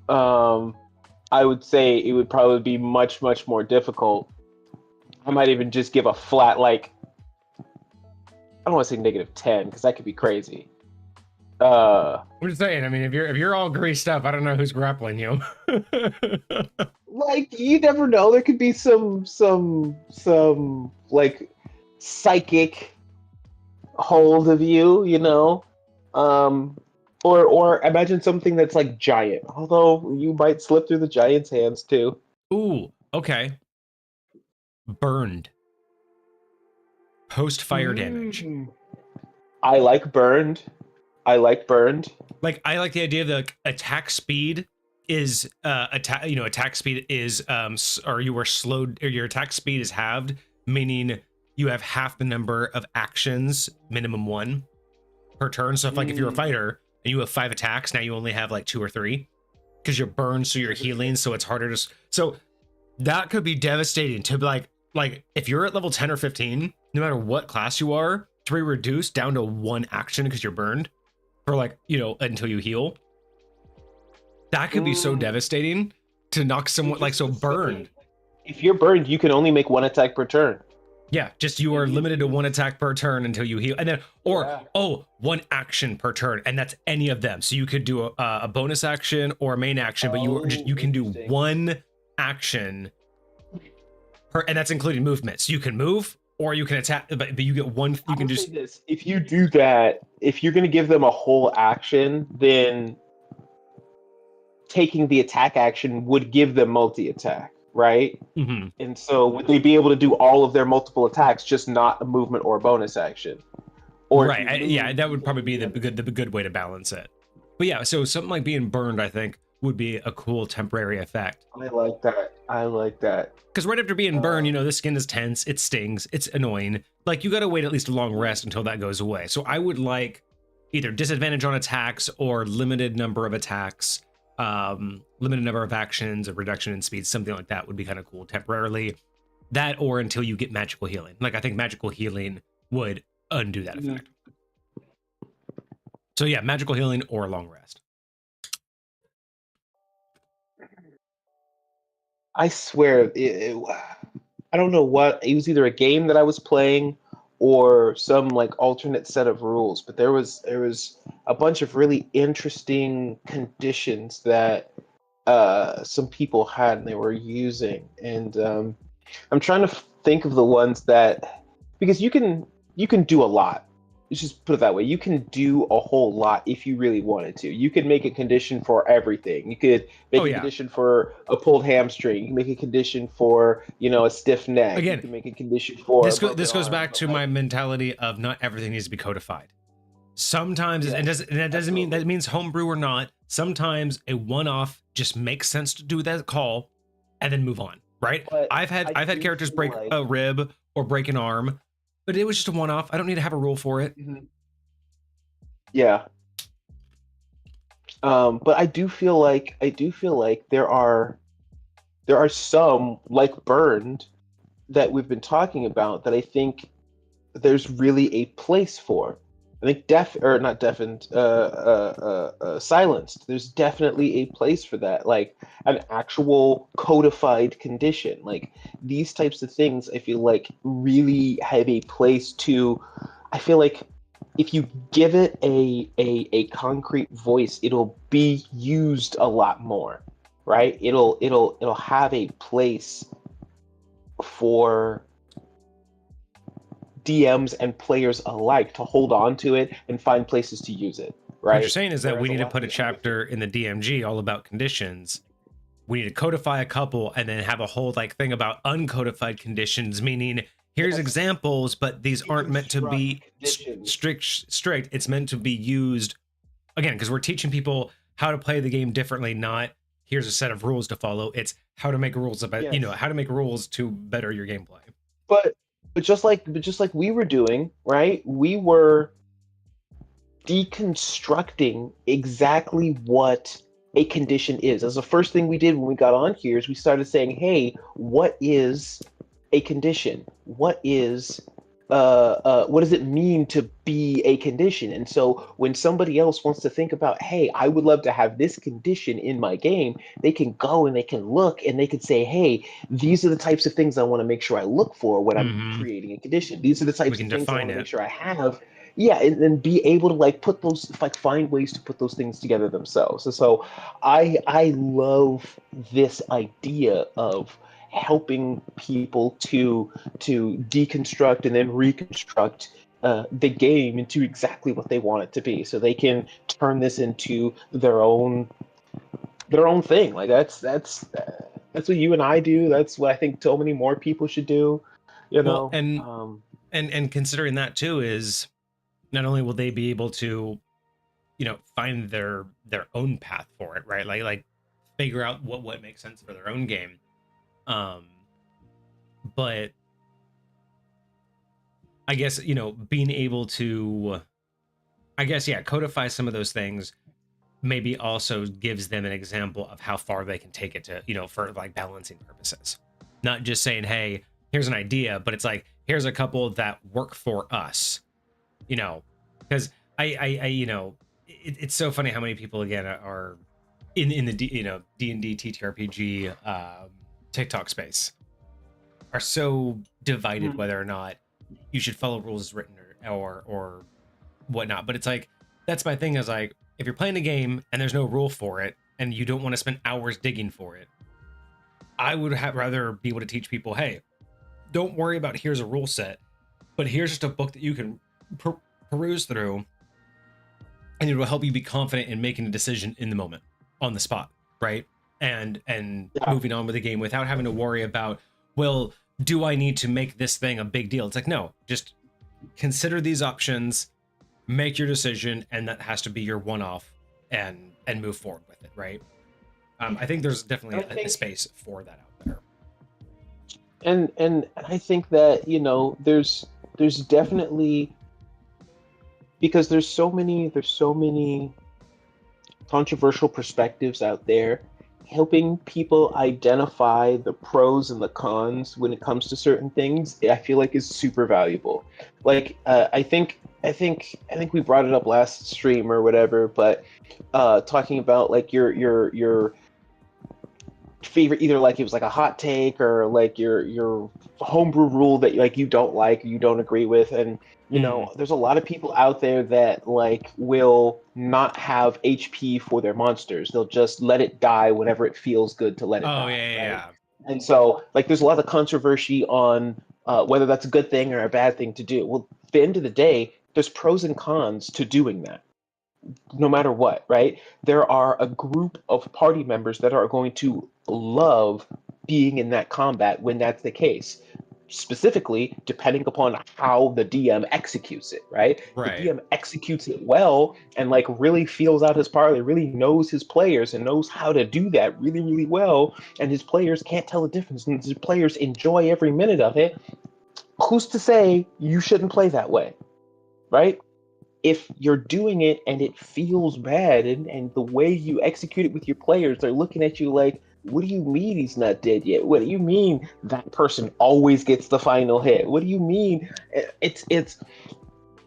[SPEAKER 2] I would say it would probably be much, much more difficult. I might even just give a flat, like, I don't want to say -10, because that could be crazy.
[SPEAKER 1] I'm just saying, I mean, if you're all greased up, I don't know who's grappling you.
[SPEAKER 2] Like, you never know. There could be some like psychic hold of you, or imagine something that's like giant. Although you might slip through the giant's hands too.
[SPEAKER 1] Ooh, okay. Burned. Post-fire damage.
[SPEAKER 2] I like burned. Like
[SPEAKER 1] I like the idea that attack speed is attack speed is or you were slowed, or your attack speed is halved, meaning you have half the number of actions, minimum 1 per turn. So if you're a fighter and you have 5 attacks, now you only have like 2 or 3 because you're burned, so you're healing, so it's harder to. So that could be devastating to like if you're at level 10 or 15, no matter what class you are, to be reduced down to 1 action because you're burned for until you heal. That could be so devastating to knock someone burned.
[SPEAKER 2] If you're burned, you can only make 1 attack per turn.
[SPEAKER 1] Yeah, just you are limited to 1 attack per turn until you heal, and then 1 action per turn, and that's any of them. So you could do a bonus action or a main action, but you can do 1 action per, and that's including movement. So you can move or you can attack, but you get 1. You can just
[SPEAKER 2] say this: if you do that, if you're going to give them a whole action, then taking the attack action would give them multi-attack. Right?
[SPEAKER 1] Mm-hmm.
[SPEAKER 2] And so would they be able to do all of their multiple attacks, just not a movement or a bonus action? Or
[SPEAKER 1] right? That would probably be the good way to balance it. But yeah, so something like being burned, I think, would be a cool temporary effect.
[SPEAKER 2] I like that.
[SPEAKER 1] Because right after being burned, the skin is tense, it stings, it's annoying. Like, you got to wait at least a long rest until that goes away. So I would like either disadvantage on attacks or limited number of attacks. Limited number of actions, a reduction in speed, something like that would be kind of cool temporarily. That, or until you get magical healing. Like, I think magical healing would undo that effect. So yeah, magical healing or long rest.
[SPEAKER 2] I swear, I don't know what, it was either a game that I was playing or some like alternate set of rules, but there was a bunch of really interesting conditions that some people had and they were using, and I'm trying to think of the ones that, because you can do a lot. Let's just put it that way. You can do a whole lot if you really wanted to. You could make a condition for everything. You could make a condition for a pulled hamstring. You can make a condition for, a stiff neck.
[SPEAKER 1] Again,
[SPEAKER 2] you can make a condition for
[SPEAKER 1] this goes back to my mentality of not everything needs to be codified. Sometimes, and that doesn't mean that means homebrew or not. Sometimes a one-off just makes sense to do that call and then move on. Right? But I've had characters break a rib or break an arm, but it was just a one-off. I don't need to have a rule for it.
[SPEAKER 2] Mm-hmm. Yeah. But I do feel like there are some, like Burned, that we've been talking about, that I think there's really a place for. I think silenced. There's definitely a place for that, like an actual codified condition. Like, these types of things, I feel like really have a place to. I feel like if you give it a concrete voice, it'll be used a lot more, right? It'll have a place for DMs and players alike to hold on to it and find places to use it, right?
[SPEAKER 1] What you're saying is that
[SPEAKER 2] Whereas
[SPEAKER 1] we
[SPEAKER 2] a
[SPEAKER 1] need to
[SPEAKER 2] lot
[SPEAKER 1] put
[SPEAKER 2] of
[SPEAKER 1] a
[SPEAKER 2] the other
[SPEAKER 1] chapter in the DMG all about conditions. We need to codify a couple and then have a whole like thing about uncodified conditions, meaning here's
[SPEAKER 2] Yes,
[SPEAKER 1] examples, but these aren't meant to
[SPEAKER 2] deconstruct
[SPEAKER 1] be
[SPEAKER 2] conditions.
[SPEAKER 1] strict. It's meant to be used again because we're teaching people how to play the game differently, not here's a set of rules to follow. It's how to make rules about,
[SPEAKER 2] Yes,
[SPEAKER 1] how to make rules to better your gameplay.
[SPEAKER 2] but just like we were doing, right? We were deconstructing exactly what a condition is. As the first thing we did when we got on here is we started saying, "Hey, what is a condition? What does it mean to be a condition?" And so when somebody else wants to think about, "Hey, I would love to have this condition in my game," they can go and they can look and they can say, "Hey, these are the types of things I want to make sure I look for when I'm
[SPEAKER 1] Mm-hmm.
[SPEAKER 2] creating a condition. These are the
[SPEAKER 1] We
[SPEAKER 2] types of
[SPEAKER 1] can
[SPEAKER 2] things I
[SPEAKER 1] define
[SPEAKER 2] want to make
[SPEAKER 1] it.
[SPEAKER 2] sure I have." Yeah, and be able to like put those like find ways to put those things together themselves. And so I love this idea of helping people to deconstruct and then reconstruct the game into exactly what they want it to be, so they can turn this into their own thing. Like that's what you and I do. That's what I think so many more people should do. You
[SPEAKER 1] Well,
[SPEAKER 2] know,
[SPEAKER 1] and considering that too is not only will they be able to find their own path for it, right? Like figure out what makes sense for their own game, um but I guess being able to, I guess, yeah, codify some of those things maybe also gives them an example of how far they can take it to for like balancing purposes, not just saying, hey, here's an idea, but it's like, here's a couple that work for us, because I it's so funny how many people again are in the D&D TTRPG TikTok space are so divided
[SPEAKER 2] mhm.
[SPEAKER 1] whether or not you should follow rules as written or whatnot. But it's like, that's my thing, is like, if you're playing a game and there's no rule for it and you don't want to spend hours digging for it, I would rather be able to teach people, hey, don't worry about here's a rule set, but here's just a book that you can peruse through, and it will help you be confident in making a decision in the moment, on the spot, right? And
[SPEAKER 2] Yeah,
[SPEAKER 1] moving on with the game without having to worry about, well, do I need to make this thing a big deal? It's like, no, just consider these options, make your decision, and that has to be your one-off, and move forward with it, right? I think there's definitely
[SPEAKER 2] I
[SPEAKER 1] a
[SPEAKER 2] think
[SPEAKER 1] space for that out there.
[SPEAKER 2] and I think that there's definitely, because there's so many controversial perspectives out there. Helping people identify the pros and the cons when it comes to certain things, I feel like is super valuable. Like I think we brought it up last stream or whatever, but talking about like your favorite, either like it was like a hot take or like your homebrew rule that like you don't like or you don't agree with. And
[SPEAKER 1] Mm.
[SPEAKER 2] there's a lot of people out there that like will not have HP for their monsters. They'll just let it die whenever it feels good to let it
[SPEAKER 1] Oh, yeah,
[SPEAKER 2] die,
[SPEAKER 1] yeah,
[SPEAKER 2] right?
[SPEAKER 1] yeah.
[SPEAKER 2] And so like there's a lot of controversy on whether that's a good thing or a bad thing to do. Well, at the end of the day, there's pros and cons to doing that, no matter what, right? There are a group of party members that are going to love being in that combat when that's the case. Specifically, depending upon how the DM executes it, right? The
[SPEAKER 1] Right.
[SPEAKER 2] DM executes it well and like really feels out his party, really knows his players and knows how to do that really, really well. And his players can't tell the difference, and his players enjoy every minute of it. Who's to say you shouldn't play that way, right? If you're doing it and it feels bad, and the way you execute it with your players, they're looking at you like, what do you mean he's not dead yet? What do you mean that person always gets the final hit? What do you mean? It's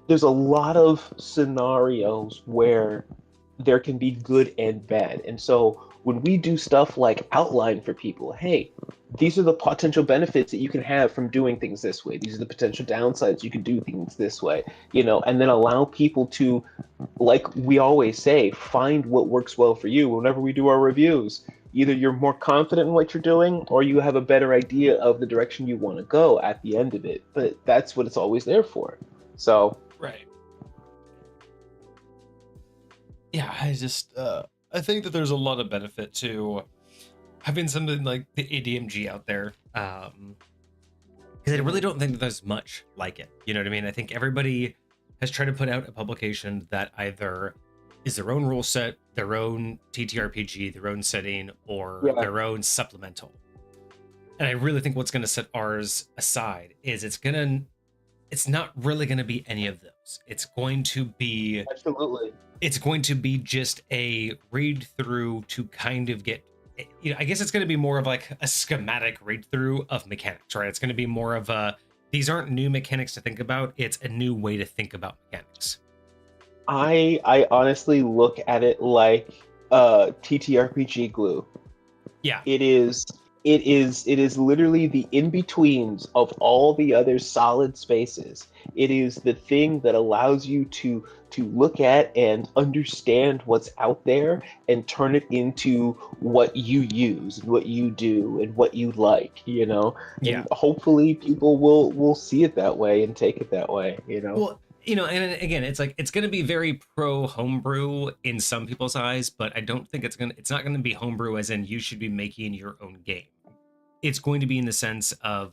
[SPEAKER 2] there's a lot of scenarios where there can be good and bad. And so when we do stuff like outline for people, hey, these are the potential benefits that you can have from doing things this way. These are the potential downsides you can do things this way, and then allow people to, like we always say, find what works well for you. Whenever we do our reviews, either you're more confident in what you're doing, or you have a better idea of the direction you want to go at the end of it. But that's what it's always there for. So
[SPEAKER 3] Right. Yeah, I think that there's a lot of benefit to having something like the ADMG out there. Because I really don't think that there's much like it. You know what I mean? I think everybody has tried to put out a publication that either is their own rule set, their own TTRPG, their own setting, or
[SPEAKER 2] Yeah.
[SPEAKER 3] their own supplemental. And I really think what's going to set ours aside is it's not really going to be any of those. It's going to be
[SPEAKER 2] absolutely.
[SPEAKER 3] just a read through to kind of get, I guess it's going to be more of like a schematic read through of mechanics, right? It's going to be more of these aren't new mechanics to think about. It's a new way to think about mechanics.
[SPEAKER 2] I honestly look at it like TTRPG glue.
[SPEAKER 3] Yeah.
[SPEAKER 2] It is literally the in-betweens of all the other solid spaces. It is the thing that allows you to look at and understand what's out there and turn it into what you use and what you do and what you like, you know?
[SPEAKER 3] Yeah.
[SPEAKER 2] And hopefully people will see it that way and take it that way, you know?
[SPEAKER 3] Well, you know, and again, it's like it's going to be very pro homebrew in some people's eyes, but I don't think it's not going to be homebrew as in you should be making your own game. It's going to be in the sense of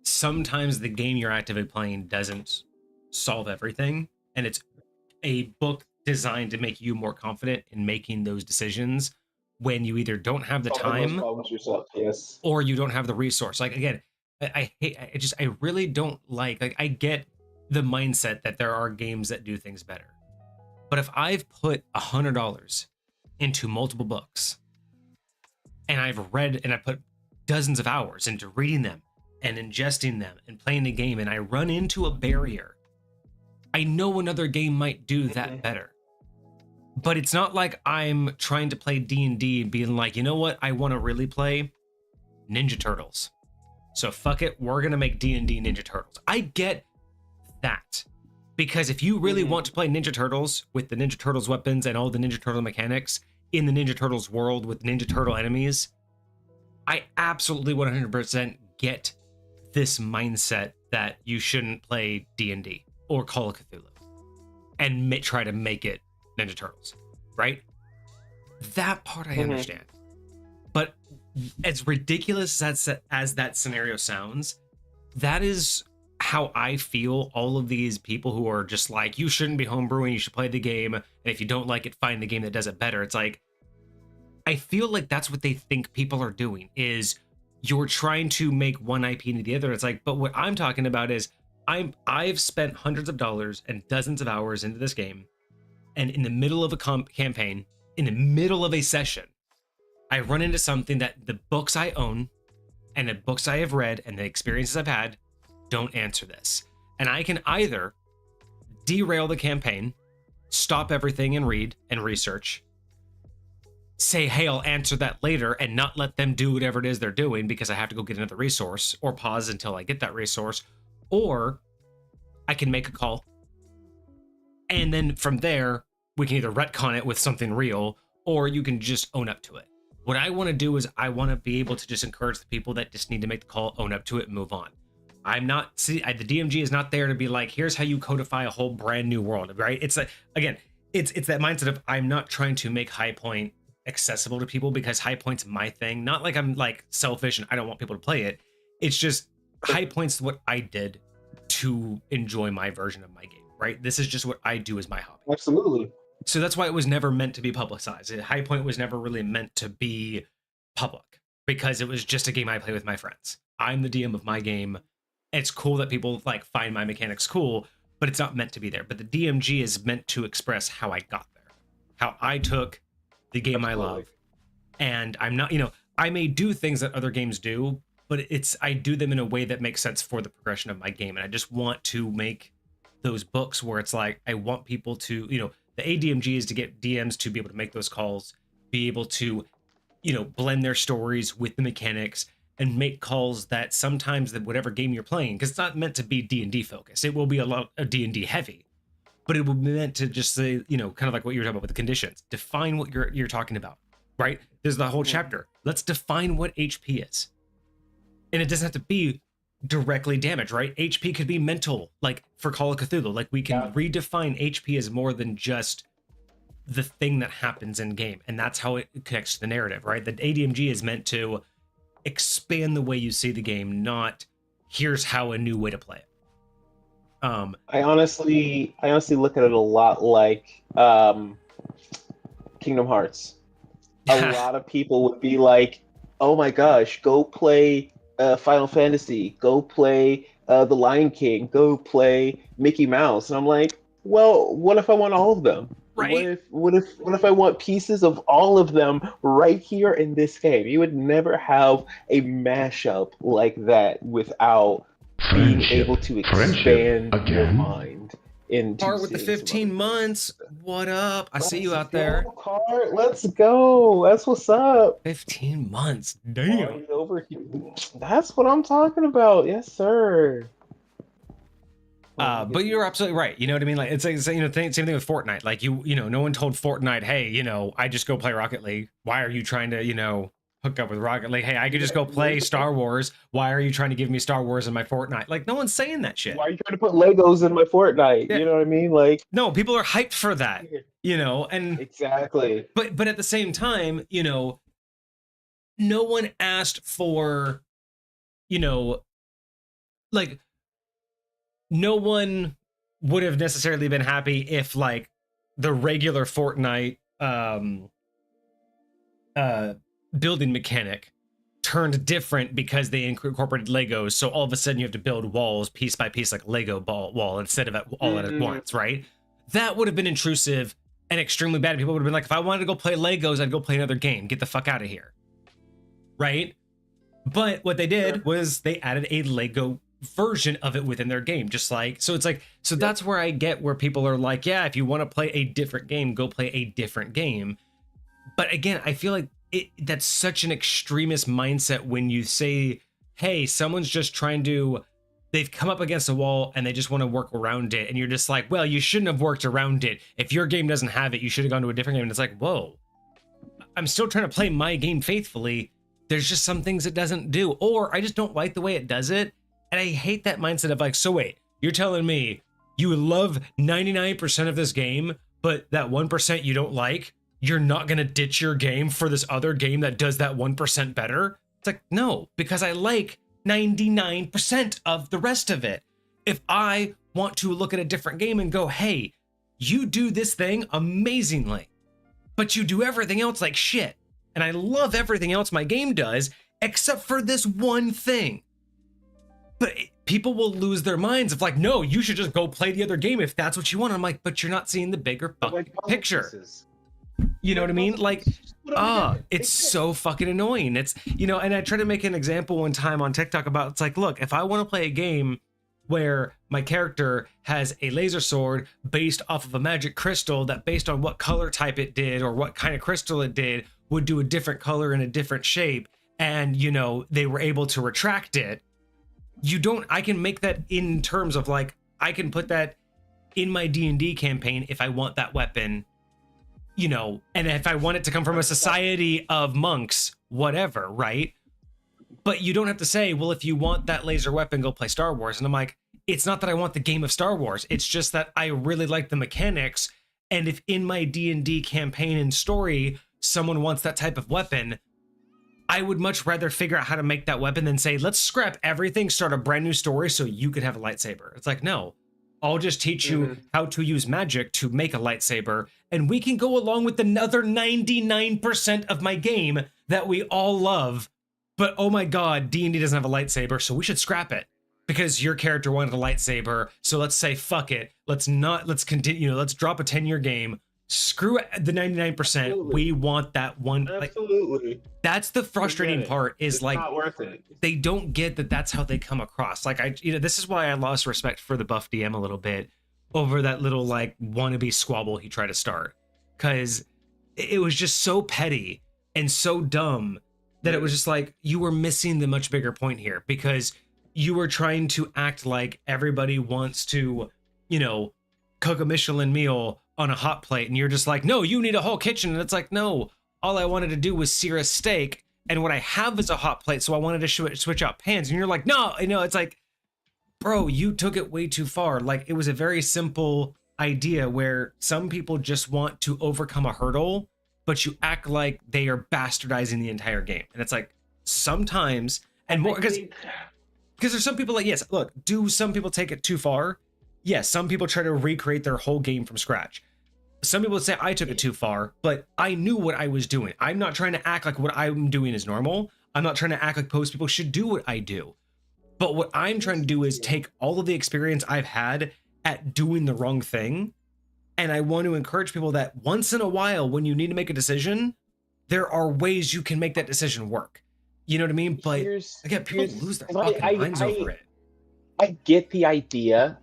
[SPEAKER 3] sometimes the game you're actively playing doesn't solve everything, and it's a book designed to make you more confident in making those decisions when you either don't have the time
[SPEAKER 2] yourself, yes,
[SPEAKER 3] or you don't have the resource. Like again, I really don't like I get the mindset that there are games that do things better. But if I've put $100 into multiple books and I've read and I put dozens of hours into reading them and ingesting them and playing the game and I run into a barrier, I know another game might do that better. But it's not like I'm trying to play D&D and being like, you know what? I want to really play Ninja Turtles. So fuck it. We're going to make D&D Ninja Turtles. I get that, because if you really want to play Ninja Turtles with the Ninja Turtles weapons and all the Ninja Turtle mechanics in the Ninja Turtles world with Ninja Turtle enemies, I absolutely 100% get this mindset that you shouldn't play D&D or Call of Cthulhu and try to make it Ninja Turtles, right? That part I understand. But as ridiculous as that scenario sounds, that is how I feel all of these people who are just like, you shouldn't be homebrewing, you should play the game, and if you don't like it, find the game that does it better. It's like, I feel like that's what they think people are doing, is you're trying to make one IP into the other. It's like, but what I'm talking about is I've spent hundreds of dollars and dozens of hours into this game, and in the middle of a campaign, in the middle of a session, I run into something that the books I own and the books I have read and the experiences I've had don't answer this. And I can either derail the campaign, stop everything and read and research, say, hey, I'll answer that later, and not let them do whatever it is they're doing because I have to go get another resource, or pause until I get that resource, or I can make a call. And then from there, we can either retcon it with something real, or you can just own up to it. What I want to do is I want to be able to just encourage the people that just need to make the call, own up to it, and move on. I'm not, the DMG is not there to be like, here's how you codify a whole brand new world, right? It's like, again, it's that mindset of I'm not trying to make High Point accessible to people because High Point's my thing. Not like I'm like selfish and I don't want people to play it. It's just High Point's what I did to enjoy my version of my game, right? This is just what I do as my hobby.
[SPEAKER 2] Absolutely.
[SPEAKER 3] So that's why it was never meant to be publicized. High Point was never really meant to be public because it was just a game I play with my friends. I'm the DM of my game. It's cool that people like find my mechanics cool, but it's not meant to be there. But the DMG is meant to express how I got there, how I took the game I love. And I'm not, I may do things that other games do, but I do them in a way that makes sense for the progression of my game. And I just want to make those books where it's like, I want people to, the ADMG is to get DMs to be able to make those calls, be able to, blend their stories with the mechanics and make calls that sometimes that whatever game you're playing, because it's not meant to be D&D focused. It will be a lot of D&D heavy, but it will be meant to just say, kind of like what you were talking about with the conditions. Define what you're talking about.
[SPEAKER 1] right? There's the whole chapter. Let's define what HP is. And it doesn't have to be directly damage, right? HP could be mental, like for Call of Cthulhu. Like we can redefine HP as more than just the thing that happens in game. And that's how it connects to the narrative, right? The ADMG is meant to expand the way you see the game, not here's how a new way to play it.
[SPEAKER 2] I honestly look at it a lot like Kingdom Hearts. A lot of people would be like, "Oh my gosh, go play Final Fantasy, go play The Lion King, go play Mickey Mouse," and I'm like, "Well, what if I want all of them?
[SPEAKER 1] Right?
[SPEAKER 2] What if I want pieces of all of them right here in this game?" You would never have a mashup like that without being able to expand your mind into
[SPEAKER 1] Part with the 15 months. What up? I see you out there.
[SPEAKER 2] Cart, let's go. That's what's up.
[SPEAKER 1] 15 months. Damn.
[SPEAKER 2] Party over here. That's what I'm talking about. Yes, sir.
[SPEAKER 1] But you're absolutely right. You know what I mean? Like it's same thing with Fortnite. Like no one told Fortnite, hey, I just go play Rocket League. Why are you trying to, hook up with Rocket League? Hey, I could just go play Star Wars. Why are you trying to give me Star Wars in my Fortnite? Like no one's saying that shit.
[SPEAKER 2] Why are you trying to put Legos in my Fortnite? Yeah. You know what I mean? Like
[SPEAKER 1] no, people are hyped for that. And
[SPEAKER 2] exactly.
[SPEAKER 1] But at the same time, no one asked for, like no one would have necessarily been happy if like the regular Fortnite building mechanic turned different because they incorporated Legos. So all of a sudden you have to build walls piece by piece, like Lego wall instead of all at once, right? That would have been intrusive and extremely bad. People would have been like, if I wanted to go play Legos, I'd go play another game. Get the fuck out of here, right? But what they did was they added a Lego version of it within their game, just like so. It's like so that's where I get where people are like, yeah, if you want to play a different game, go play a different game. But again, I feel like that's such an extremist mindset when you say, hey, someone's just they've come up against a wall and they just want to work around it, and you're just like, well, you shouldn't have worked around it. If your game doesn't have it, you should have gone to a different game. And it's like, whoa, I'm still trying to play my game faithfully. There's just some things it doesn't do, or I just don't like the way it does it. And I hate that mindset of like, so wait, you're telling me you love 99% of this game, but that 1% you don't like, you're not going to ditch your game for this other game that does that 1% better? It's like, no, because I like 99% of the rest of it. If I want to look at a different game and go, hey, you do this thing amazingly, but you do everything else like shit. And I love everything else my game does, except for this one thing. But people will lose their minds of like, no, you should just go play the other game if that's what you want. I'm like, but you're not seeing the bigger fucking picture. You know what I mean? Like, it's so fucking annoying. It's, and I tried to make an example one time on TikTok about, it's like, look, if I want to play a game where my character has a laser sword based off of a magic crystal that based on what color type it did or what kind of crystal it did would do a different color in a different shape, and, they were able to retract it, I can make that in terms of like, I can put that in my D&D campaign if I want that weapon, and if I want it to come from a society of monks, whatever, right? But you don't have to say, well, if you want that laser weapon, go play Star Wars. And I'm like, it's not that I want the game of Star Wars. It's just that I really like the mechanics. And if in my D&D campaign and story, someone wants that type of weapon, I would much rather figure out how to make that weapon than say, let's scrap everything, start a brand new story so you could have a lightsaber. It's like, no, I'll just teach you how to use magic to make a lightsaber, and we can go along with another 99% of my game that we all love. But oh my God, D&D doesn't have a lightsaber, so we should scrap it because your character wanted a lightsaber. So let's say, fuck it. Let's continue. Let's drop a 10-year game. Screw the 99%. Absolutely. We want that one.
[SPEAKER 2] Absolutely.
[SPEAKER 1] Like, that's the frustrating part is
[SPEAKER 2] it's
[SPEAKER 1] like,
[SPEAKER 2] not worth it.
[SPEAKER 1] They don't get that that's how they come across. Like this is why I lost respect for the buff DM a little bit over that little like wannabe squabble he tried to start. Cause it was just so petty and so dumb that it was just like, you were missing the much bigger point here because you were trying to act like everybody wants to, cook a Michelin meal on a hot plate, and you're just like, no, you need a whole kitchen. And it's like, no,
[SPEAKER 3] all I wanted to do was sear a steak, and what I have is a hot plate, so I wanted to switch out pans. And you're like, no, it's like, bro, you took it way too far. Like, it was a very simple idea where some people just want to overcome a hurdle, but you act like they are bastardizing the entire game. And it's like, sometimes, and more, because there's some people like, yes, look, do some people take it too far? Yes, some people try to recreate their whole game from scratch. Some people would say I took it too far, but I knew what I was doing. I'm not trying to act like what I'm doing is normal. I'm not trying to act like most people should do what I do. But what I'm trying to do is take all of the experience I've had at doing the wrong thing. And I want to encourage people that once in a while, when you need to make a decision, there are ways you can make that decision work. You know what I mean? But again, people lose their fucking minds over it.
[SPEAKER 2] I get the idea.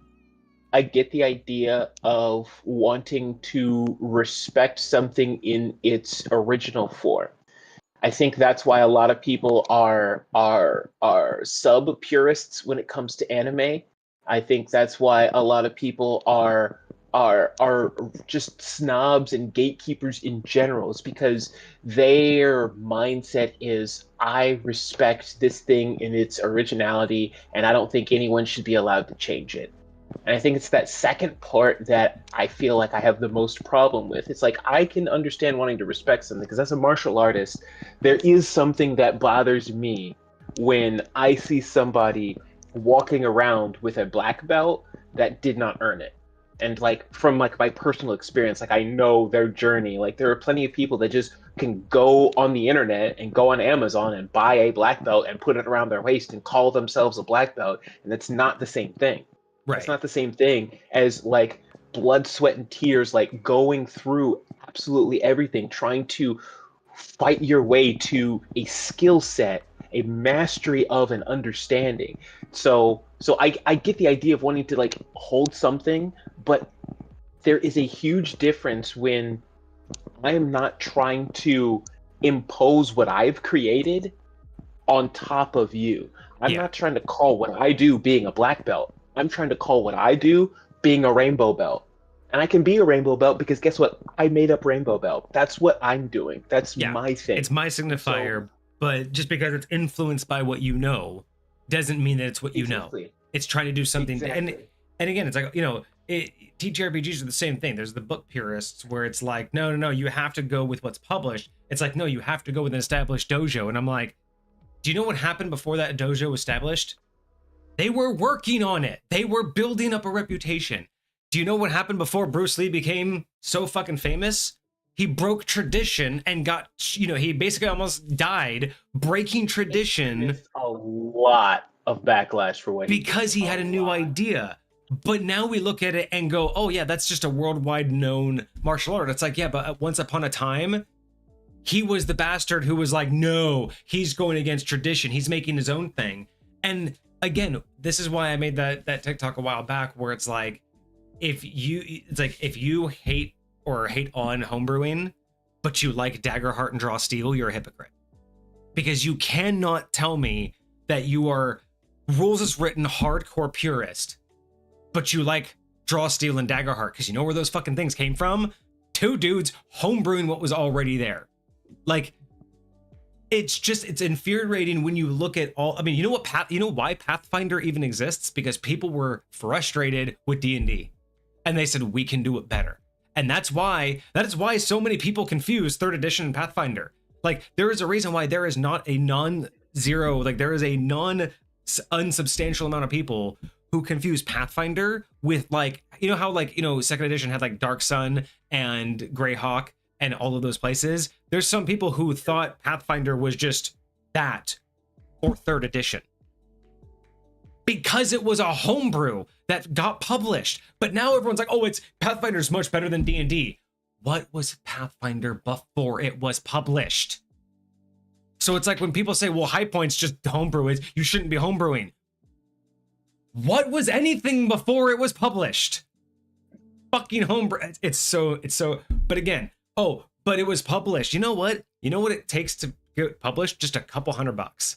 [SPEAKER 2] I get the idea of wanting to respect something in its original form. I think that's why a lot of people are sub purists when it comes to anime. I think that's why a lot of people are just snobs and gatekeepers in general. It's because their mindset is, I respect this thing in its originality, and I don't think anyone should be allowed to change it. And I think it's that second part that I feel like I have the most problem with. It's like, I can understand wanting to respect something, because as a martial artist, there is something that bothers me when I see somebody walking around with a black belt that did not earn it. And like, from like my personal experience, like I know their journey. Like, there are plenty of people that just can go on the internet and go on Amazon and buy a black belt and put it around their waist and call themselves a black belt. And it's not the same thing. Right. It's not the same thing as like blood, sweat, and tears, like going through absolutely everything, trying to fight your way to a skill set, a mastery of an understanding. So I get the idea of wanting to like hold something, but there is a huge difference when I am not trying to impose what I've created on top of you. I'm not trying to call what I do being a black belt. I'm trying to call what I do being a rainbow belt. And I can be a rainbow belt because guess what? I made up rainbow belt. That's what I'm doing. That's my thing.
[SPEAKER 3] It's my signifier, but just because it's influenced by what you know doesn't mean that it's what you know. It's trying to do something. And again, it's like, TTRPGs are the same thing. There's the book purists where it's like, no, you have to go with what's published. It's like, no, you have to go with an established dojo. And I'm like, do you know what happened before that dojo was established? They were working on it. They were building up a reputation. Do you know what happened before Bruce Lee became so fucking famous? He broke tradition and got, he basically almost died breaking tradition.
[SPEAKER 2] It's a lot of backlash for what
[SPEAKER 3] because he had a new idea. But now we look at it and go, oh yeah, that's just a worldwide known martial art. It's like, yeah, but once upon a time, he was the bastard who was like, no, he's going against tradition. He's making his own thing. And again, this is why I made that TikTok a while back where it's like, if you hate on homebrewing, but you like Daggerheart and Draw Steel, you're a hypocrite. Because you cannot tell me that you are rules is written hardcore purist, but you like Draw Steel and Daggerheart, because you know where those fucking things came from? Two dudes homebrewing what was already there. Like, it's infuriating when you look at all. I mean, you know why Pathfinder even exists? Because people were frustrated with D&D, and they said we can do it better. And that is why so many people confuse 3rd edition and Pathfinder. Like, there is a reason why there is not a non-zero, like there is a unsubstantial amount of people who confuse Pathfinder with, like, you know how, like, 2nd edition had like Dark Sun and Greyhawk and all of those places. There's some people who thought Pathfinder was just that, or 3rd edition, because it was a homebrew that got published. But now everyone's like, oh, it's Pathfinder's much better than D&D. What was Pathfinder before it was published? So it's like when people say, well, High Point's just homebrew, you shouldn't be homebrewing. What was anything before it was published? Fucking homebrew. It's so, but again, but it was published. You know what it takes to get published? Just a couple $100,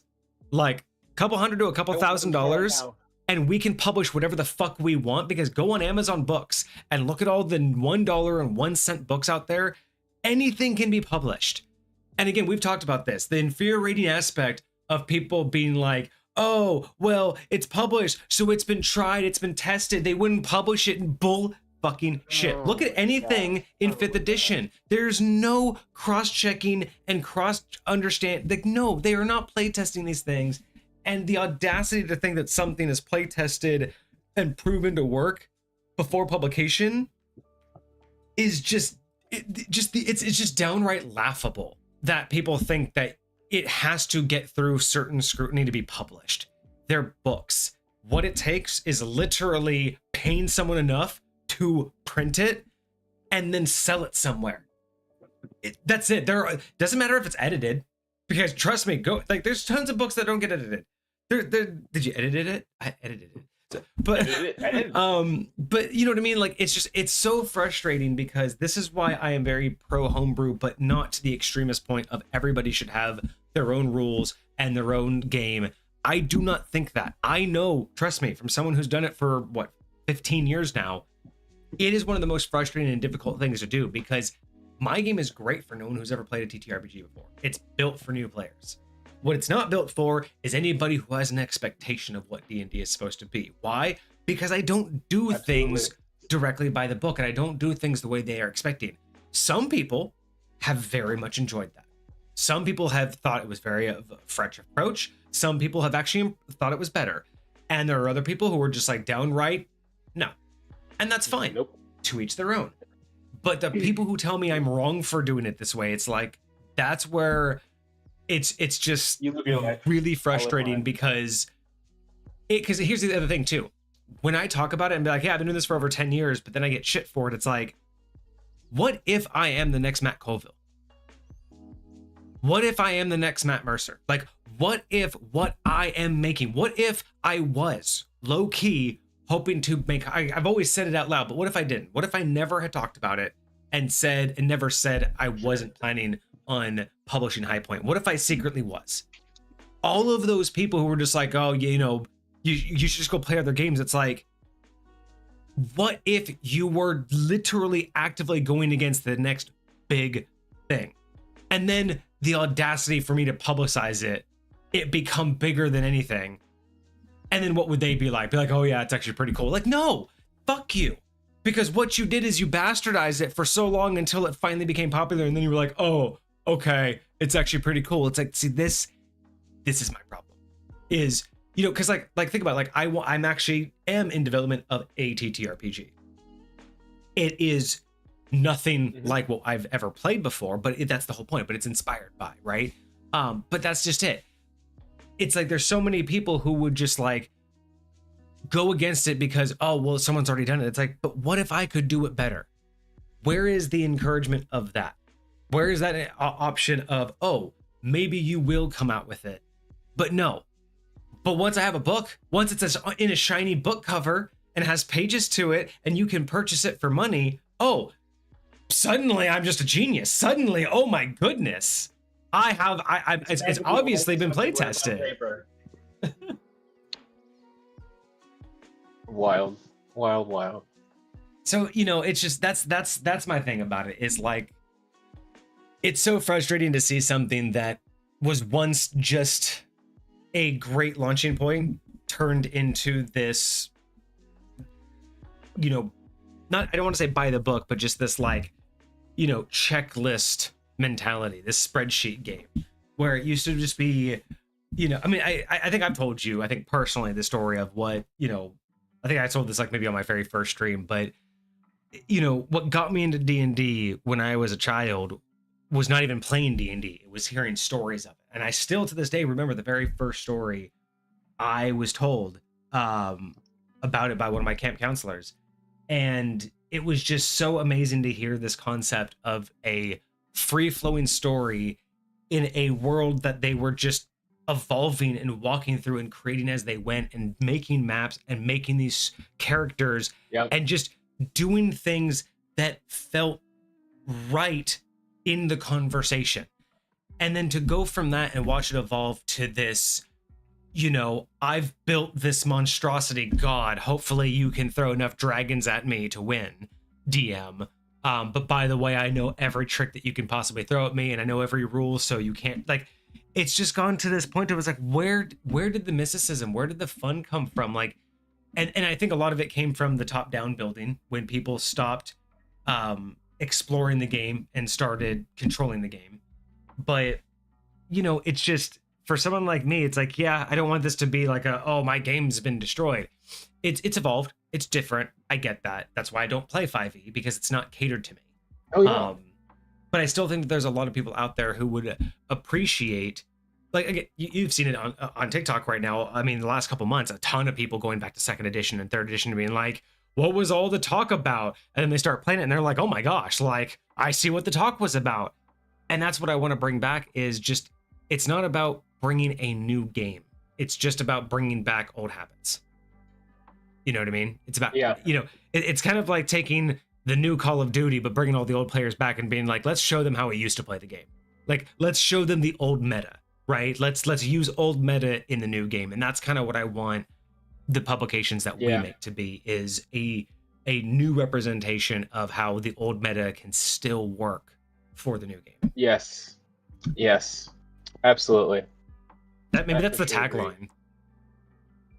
[SPEAKER 3] like a couple $100 to a couple $1,000. And we can publish whatever the fuck we want, because go on Amazon Books and look at all the $1.01 books out there. Anything can be published.
[SPEAKER 1] And again, we've talked about this, the infuriating aspect of people being like, oh, well, it's published, so it's been tried, it's been tested, they wouldn't publish it in bull fucking shit. Look at anything in 5th edition. There's no cross-checking and cross-understand. Like, no, they are not playtesting these things. And the audacity to think that something is playtested and proven to work before publication is it's just downright laughable that people think that it has to get through certain scrutiny to be published. They're books. What it takes is literally paying someone enough to print it and then sell it somewhere. That's it. Doesn't matter if it's edited, because trust me, there's tons of books that don't get edited. Did you edit it? I edited it. But you know what I mean? Like, it's so frustrating, because this is why I am very pro homebrew, but not to the extremist point of everybody should have their own rules and their own game. I do not think that. I know, trust me, from someone who's done it for 15 years now, it is one of the most frustrating and difficult things to do, because my game is great for no one who's ever played a TTRPG before. It's built for new players. What it's not built for is anybody who has an expectation of what D&D is supposed to be. Why? Because I don't do things directly by the book, and I don't do things the way they are expecting. Some people have very much enjoyed that. Some people have thought it was very a fresh approach. Some people have actually thought it was better. And there are other people who are just like downright, no. And that's fine.
[SPEAKER 2] Nope.
[SPEAKER 1] To each their own. But the people who tell me I'm wrong for doing it this way, it's like, that's where it's just really frustrating, because here's the other thing too. When I talk about it and be like, yeah, I've been doing this for over 10 years, but then I get shit for it. It's like, what if I am the next Matt Colville? What if I am the next Matt Mercer? Like, what if what I am making, what if I was low key hoping to make, I've always said it out loud, but what if I didn't? What if I never had talked about it and never said I wasn't planning on publishing High Point? What if I secretly was? All of those people who were just like, oh, you should just go play other games. It's like, what if you were literally actively going against the next big thing? And then the audacity for me to publicize it become bigger than anything. And then what would they be like? Be like, oh yeah, it's actually pretty cool. Like, no, fuck you. Because what you did is you bastardized it for so long until it finally became popular. And then you were like, oh, okay, it's actually pretty cool. It's like, see, this is my problem. Is, because like think about it, like I'm actually am in development of a TTRPG. It is nothing like what I've ever played before, but that's the whole point. But it's inspired by, right? But that's just it. It's like there's so many people who would just like go against it because, oh, well, someone's already done it. It's like, but what if I could do it better? Where is the encouragement of that? Where is that option of, oh, maybe you will come out with it? But no. But once I have a book, once it's in a shiny book cover and has pages to it and you can purchase it for money, oh, suddenly I'm just a genius. Suddenly, oh my goodness. It's obviously been play tested.
[SPEAKER 2] Wild.
[SPEAKER 1] So, it's just, that's my thing about it, is like, it's so frustrating to see something that was once just a great launching point turned into this, I don't want to say by the book, but just this like, checklist mentality, this spreadsheet game, where it used to just be, I think I've told you, I think personally, the story of what, I think I told this like maybe on my very first stream, but what got me into D&D when I was a child was not even playing D&D. It was hearing stories of it. And I still to this day remember the very first story I was told about it by one of my camp counselors. And it was just so amazing to hear this concept of a free-flowing story in a world that they were just evolving and walking through and creating as they went and making maps and making these characters.
[SPEAKER 2] Yep.
[SPEAKER 1] And just doing things that felt right in the conversation. And then to go from that and watch it evolve to this, I've built this monstrosity god. Hopefully you can throw enough dragons at me to win, DM.
[SPEAKER 3] But by the way, I know every trick that you can possibly throw at me, and I know every rule, so you can't like. It's just gone to this point. It was like, where did the mysticism, where did the fun come from? Like, and I think a lot of it came from the top down building when people stopped exploring the game and started controlling the game. But you know, it's just for someone like me, it's like, yeah, I don't want this to be like a, oh, my game's been destroyed. It's evolved, it's different. I get that. That's why I don't play 5e, because it's not catered to me.
[SPEAKER 2] Oh yeah.
[SPEAKER 3] But I still think that there's a lot of people out there who would appreciate, like, again, you've seen it on TikTok right now. I mean, the last couple months, a ton of people going back to second edition and third edition being like, what was all the talk about? And then they start playing it and they're like, oh my gosh, like, I see what the talk was about. And that's what I want to bring back, is just, it's not about bringing a new game. It's just about bringing back old habits. You know what I mean? It's about, you know, it's kind of like taking the new Call of Duty, but bringing all the old players back and being like, let's show them how we used to play the game. Like, let's show them the old meta, right? Let's use old meta in the new game. And that's kind of what I want the publications that we make to be, is a new representation of how the old meta can still work for the new game.
[SPEAKER 2] Yes. Absolutely.
[SPEAKER 3] Maybe that's the tagline.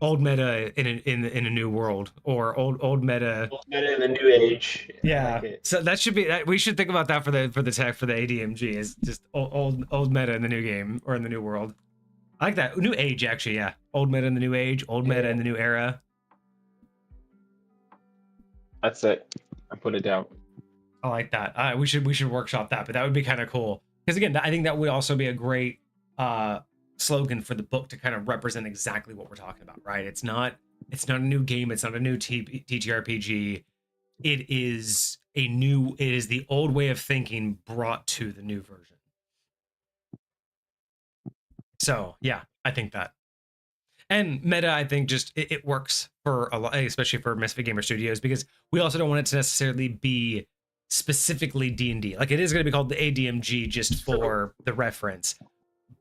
[SPEAKER 3] Old meta in a new world, or old meta.
[SPEAKER 2] Old meta in the new age.
[SPEAKER 3] Yeah. Like, so that should be that. We should think about that for the tag for the ADMG, is just old meta in the new game, or in the new world. I like that. New age, actually. Yeah. Old meta in the new age. Old meta in the new era.
[SPEAKER 2] That's it. I put it down.
[SPEAKER 3] I like that. We should workshop that, but that would be kind of cool. Because again, I think that would also be a great slogan for the book to kind of represent exactly what we're talking about, right? It's not a new game. It's not a new TTRPG. It is the old way of thinking brought to the new version. So yeah, I think that. And meta, I think just it works for a lot, especially for Misfit Gamer Studios, because we also don't want it to necessarily be specifically D&D. Like, it is going to be called the ADMG just for the reference,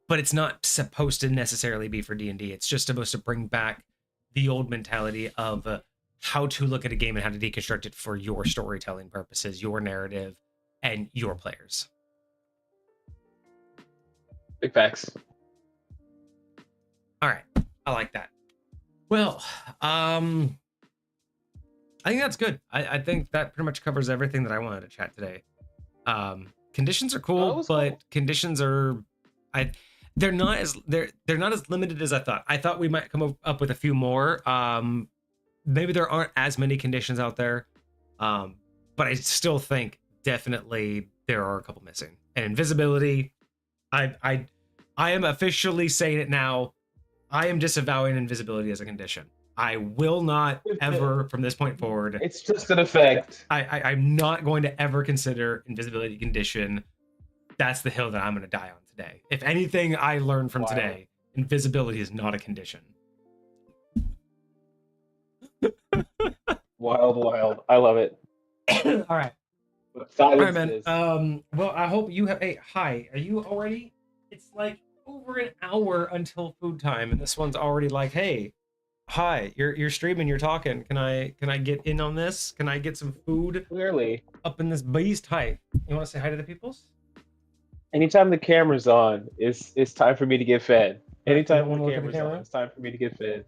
[SPEAKER 3] but it's not supposed to necessarily be for D&D. It's just supposed to bring back the old mentality of how to look at a game and how to deconstruct it for your storytelling purposes, your narrative, and your players.
[SPEAKER 2] Big facts.
[SPEAKER 3] All right. I like that. Well, I think that's good. I think that pretty much covers everything that I wanted to chat today. Conditions are cool, but cool. Conditions are, they're not as limited as I thought. I thought we might come up with a few more. Maybe there aren't as many conditions out there, but I still think definitely there are a couple missing. And invisibility, I am officially saying it now. I am disavowing invisibility as a condition. I will not ever, from this point forward.
[SPEAKER 2] It's just an effect.
[SPEAKER 3] I'm not going to ever consider invisibility condition. That's the hill that I'm going to die on today. If anything I learned from today, invisibility is not a condition.
[SPEAKER 2] Wild. I love it.
[SPEAKER 3] All right. All right, man. Well, I hope you have. Hey, hi. Are you already? It's like over an hour until food time, and this one's already like, hey, hi, you're streaming, you're talking, can I get in on this? Can I get some food?
[SPEAKER 2] Clearly
[SPEAKER 3] up in this beast. Hi, you want to say hi to the peoples?
[SPEAKER 2] Anytime the camera's on, it's time for me to get fed. Anytime the camera's on, it's time for me to get fed.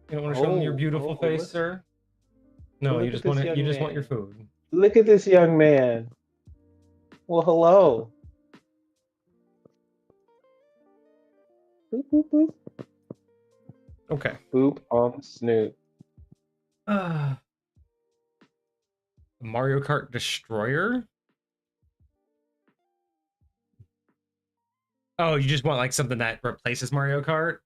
[SPEAKER 3] You don't want to show them your beautiful face, sir? No, you just want your food.
[SPEAKER 2] Look at this young man. Well, hello. Boop, boop, boop.
[SPEAKER 3] Okay.
[SPEAKER 2] Boop on Snoop.
[SPEAKER 3] Mario Kart Destroyer? Oh, you just want like something that replaces Mario Kart?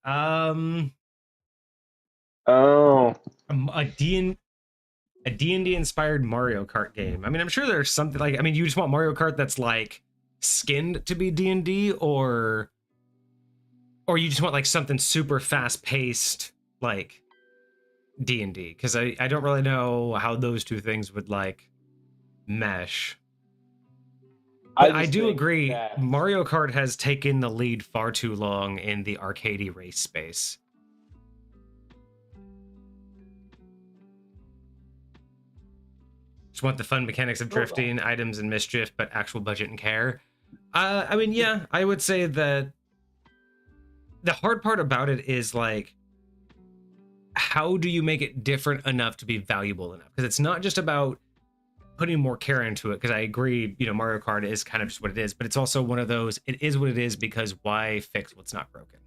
[SPEAKER 3] A D&D inspired Mario Kart game. I mean, I'm sure there's something like, I mean, you just want Mario Kart that's like skinned to be D&D, or you just want like something super fast paced like D&D, because I don't really know how those two things would like mesh. But I do agree, Mario Kart has taken the lead far too long in the arcadey race space.
[SPEAKER 1] Just want the fun mechanics of drifting, items, and mischief, but actual budget and care. I mean, yeah, I would say that the hard part about it is like, how do you make it different enough to be valuable enough? Because it's not just about putting more care into it, because I agree, you know, Mario Kart is kind of just what it is, but it's also one of those, it is what it is, because why fix what's not broken?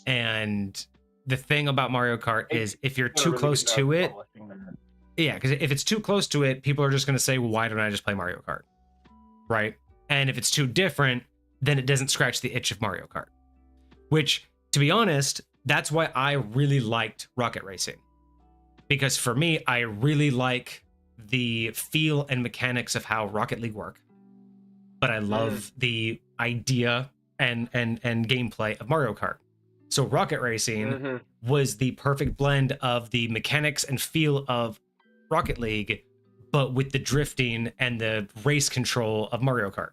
[SPEAKER 1] And the thing about Mario Kart is if you're too close to it, yeah, because if it's too close to it, people are just going to say, well, why don't I just play Mario Kart? Right? And if it's too different, then it doesn't scratch the itch of Mario Kart. Which, to be honest, that's why I really liked Rocket Racing. Because for me, I really like the feel and mechanics of how Rocket League work. But I love the idea and gameplay of Mario Kart. So Rocket Racing was the perfect blend of the mechanics and feel of Rocket League, but with the drifting and the race control of Mario Kart.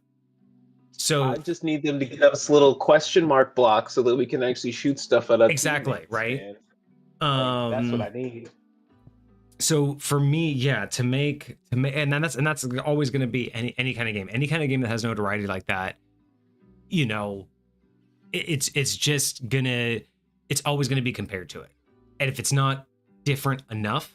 [SPEAKER 1] So
[SPEAKER 2] I just need them to give us little question mark blocks so that we can actually shoot stuff at us.
[SPEAKER 1] Exactly, right?
[SPEAKER 2] Like, that's what I need.
[SPEAKER 1] So for me, yeah, to make and that's always going to be any kind of game that has notoriety like that. You know, it's always gonna be compared to it, and if it's not different enough,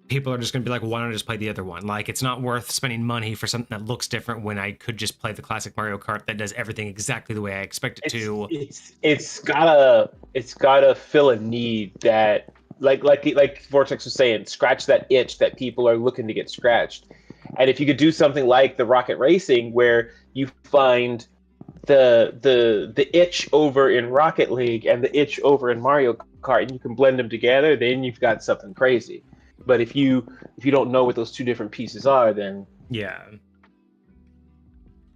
[SPEAKER 1] people are just gonna be like, well, why don't I just play the other one? Like, it's not worth spending money for something that looks different when I could just play the classic Mario Kart that does everything exactly the way I expect it to.
[SPEAKER 2] It's gotta fill a need that, like Vortex was saying, scratch that itch that people are looking to get scratched. And if you could do something like the Rocket Racing, where you find the itch over in Rocket League and the itch over in Mario Kart, and you can blend them together, then you've got something crazy. But if you don't know what those two different pieces are, then
[SPEAKER 1] yeah.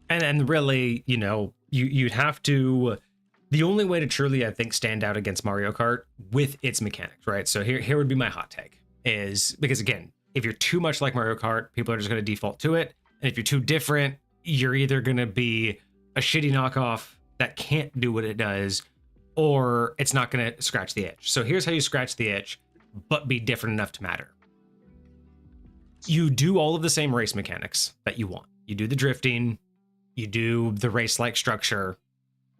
[SPEAKER 1] And really, you know, you'd have to. The only way to truly, I think, stand out against Mario Kart with its mechanics, right? So here would be my hot take, is because again, if you're too much like Mario Kart, people are just going to default to it, and if you're too different, you're either going to be a shitty knockoff that can't do what it does, or it's not going to scratch the itch. So here's how you scratch the itch, but be different enough to matter. You do all of the same race mechanics that you want. You do the drifting, you do the race-like structure,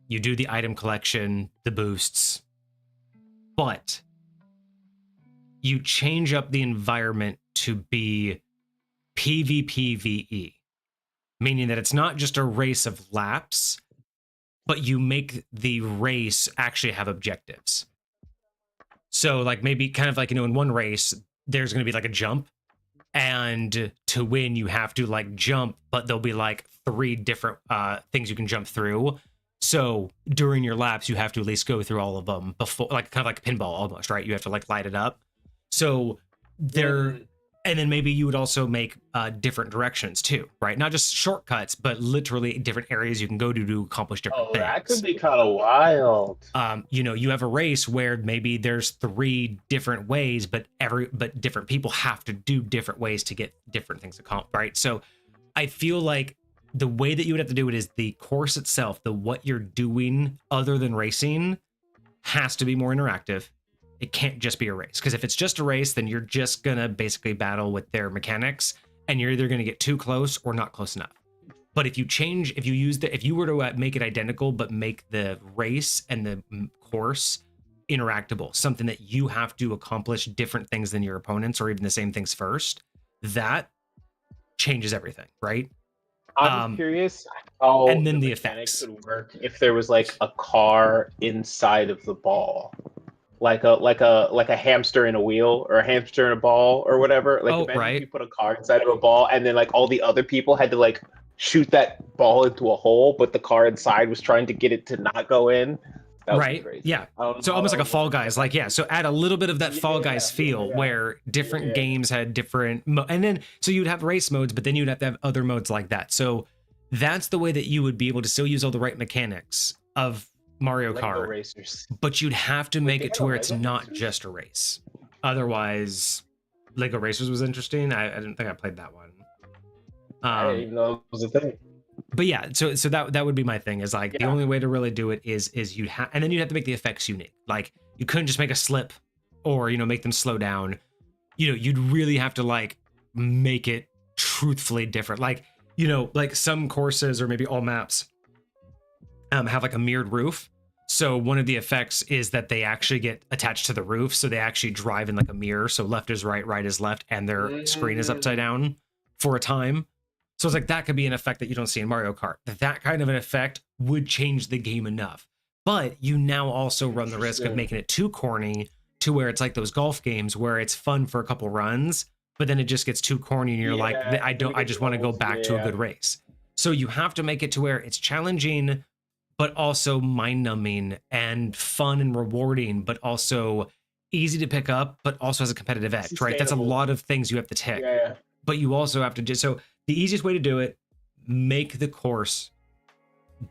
[SPEAKER 1] you do the item collection, the boosts, but you change up the environment to be PvPvE, meaning that it's not just a race of laps, but you make the race actually have objectives. So like maybe kind of like, you know, in one race, there's going to be like a jump, and to win, you have to like jump, but there'll be like 3 different things you can jump through. So during your laps, you have to at least go through all of them before, like kind of like a pinball almost, right? You have to like light it up. So there, and then maybe you would also make different directions too, right? Not just shortcuts, but literally different areas you can go to accomplish different things.
[SPEAKER 2] That could be kind of wild.
[SPEAKER 1] You know, you have a race where maybe there's 3 different ways, but different people have to do different ways to get different things accomplished, right? So I feel like the way that you would have to do it is the course itself, what you're doing other than racing, has to be more interactive. It can't just be a race, because if it's just a race, then you're just gonna basically battle with their mechanics, and you're either gonna get too close or not close enough. But if you were to make it identical, but make the race and the course interactable, something that you have to accomplish different things than your opponents, or even the same things first, that changes everything, right?
[SPEAKER 2] I'm curious how
[SPEAKER 1] and then the effects
[SPEAKER 2] would work if there was like a car inside of the ball, like a hamster in a wheel, or a hamster in a ball, or whatever. Like, if you put a car inside of a ball, and then like all the other people had to like shoot that ball into a hole, but the car inside was trying to get it to not go in.
[SPEAKER 1] Right. Yeah. So almost like a Fall Guys, like, yeah. So add a little bit of that Fall Guys feel where different games had different, and then, so you'd have race modes, but then you'd have to have other modes like that. So that's the way that you would be able to still use all the right mechanics of Mario Kart,
[SPEAKER 2] racers.
[SPEAKER 1] But you'd have to make it to where it's not just a race. Otherwise, Lego Racers was interesting. I didn't think I played that one.
[SPEAKER 2] I didn't even know it was a thing.
[SPEAKER 1] But yeah, so that would be my thing, is like, the only way to really do it is you'd have, and then you'd have to make the effects unique. Like, you couldn't just make a slip, or, you know, make them slow down. You know, you'd really have to like make it truthfully different. Like, you know, like some courses or maybe all maps have like a mirrored roof. So one of the effects is that they actually get attached to the roof. So they actually drive in like a mirror. So left is right, right is left, and their screen is upside down for a time. So it's like that could be an effect that you don't see in Mario Kart. That kind of an effect would change the game enough. But you now also run the risk of making it too corny to where it's like those golf games where it's fun for a couple runs, but then it just gets too corny and you're like, I just want to go back to a good race. So you have to make it to where it's challenging, but also mind-numbing and fun and rewarding, but also easy to pick up, but also has a competitive edge, right? That's a lot of things you have to tick. But you also have to just, so the easiest way to do it, make the course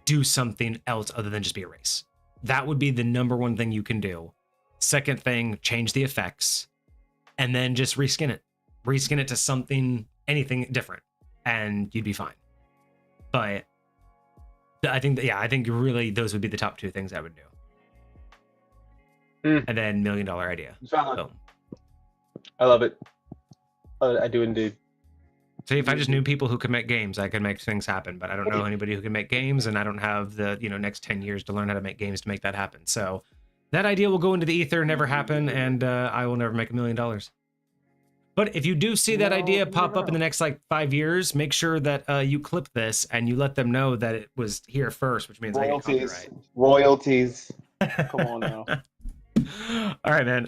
[SPEAKER 1] do something else other than just be a race. That would be the number one thing you can do. Second thing, change the effects, and then just reskin it. Reskin it to something, anything different, and you'd be fine. But I think that, I think really those would be the top two things I would do. And then $1 million idea. So.
[SPEAKER 2] I love it. I do indeed.
[SPEAKER 1] So if I just knew people who could make games, I could make things happen. But I don't know anybody who can make games, and I don't have the next 10 years to learn how to make games to make that happen. So that idea will go into the ether, never happen, and I will never make $1 million. But if you do see that idea pop up in the next like 5 years, make sure that you clip this and you let them know that it was here first, which means
[SPEAKER 2] royalties.
[SPEAKER 1] I get copyright.
[SPEAKER 2] Royalties. Come on now.
[SPEAKER 1] All right, man.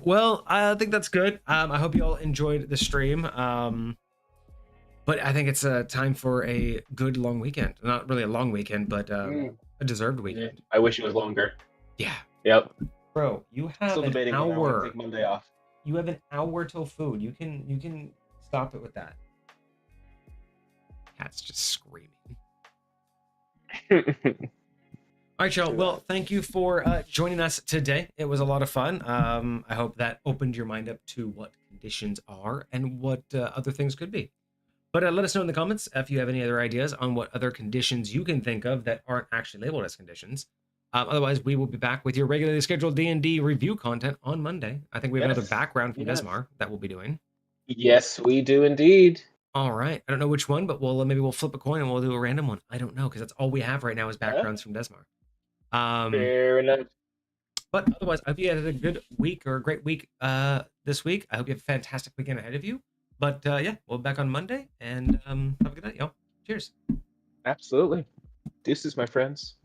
[SPEAKER 1] Well, I think that's good. I hope you all enjoyed the stream. But I think it's time for a good long weekend. Not really a long weekend, but a deserved weekend.
[SPEAKER 2] I wish it was longer.
[SPEAKER 1] Yeah.
[SPEAKER 2] Yep.
[SPEAKER 1] Bro, you have
[SPEAKER 2] Still debating
[SPEAKER 1] an hour.
[SPEAKER 2] take Monday off.
[SPEAKER 1] You have an hour till food. You can stop it with that. Cat's just screaming. All right, y'all. Well, thank you for joining us today. It was a lot of fun. I hope that opened your mind up to what conditions are and what other things could be. But let us know in the comments if you have any other ideas on what other conditions you can think of that aren't actually labeled as conditions. Otherwise, we will be back with your regularly scheduled D&D review content on Monday. I think we have another background from Desmar that we'll be doing.
[SPEAKER 2] Yes, we do indeed.
[SPEAKER 1] All right. I don't know which one, but maybe we'll flip a coin and we'll do a random one. I don't know, because that's all we have right now is backgrounds from Desmar.
[SPEAKER 2] Fair enough.
[SPEAKER 1] But otherwise, I hope you had a good week or a great week this week. I hope you have a fantastic weekend ahead of you. But yeah, we'll be back on Monday, and have a good night, y'all. Cheers.
[SPEAKER 2] Absolutely. Deuces, my friends.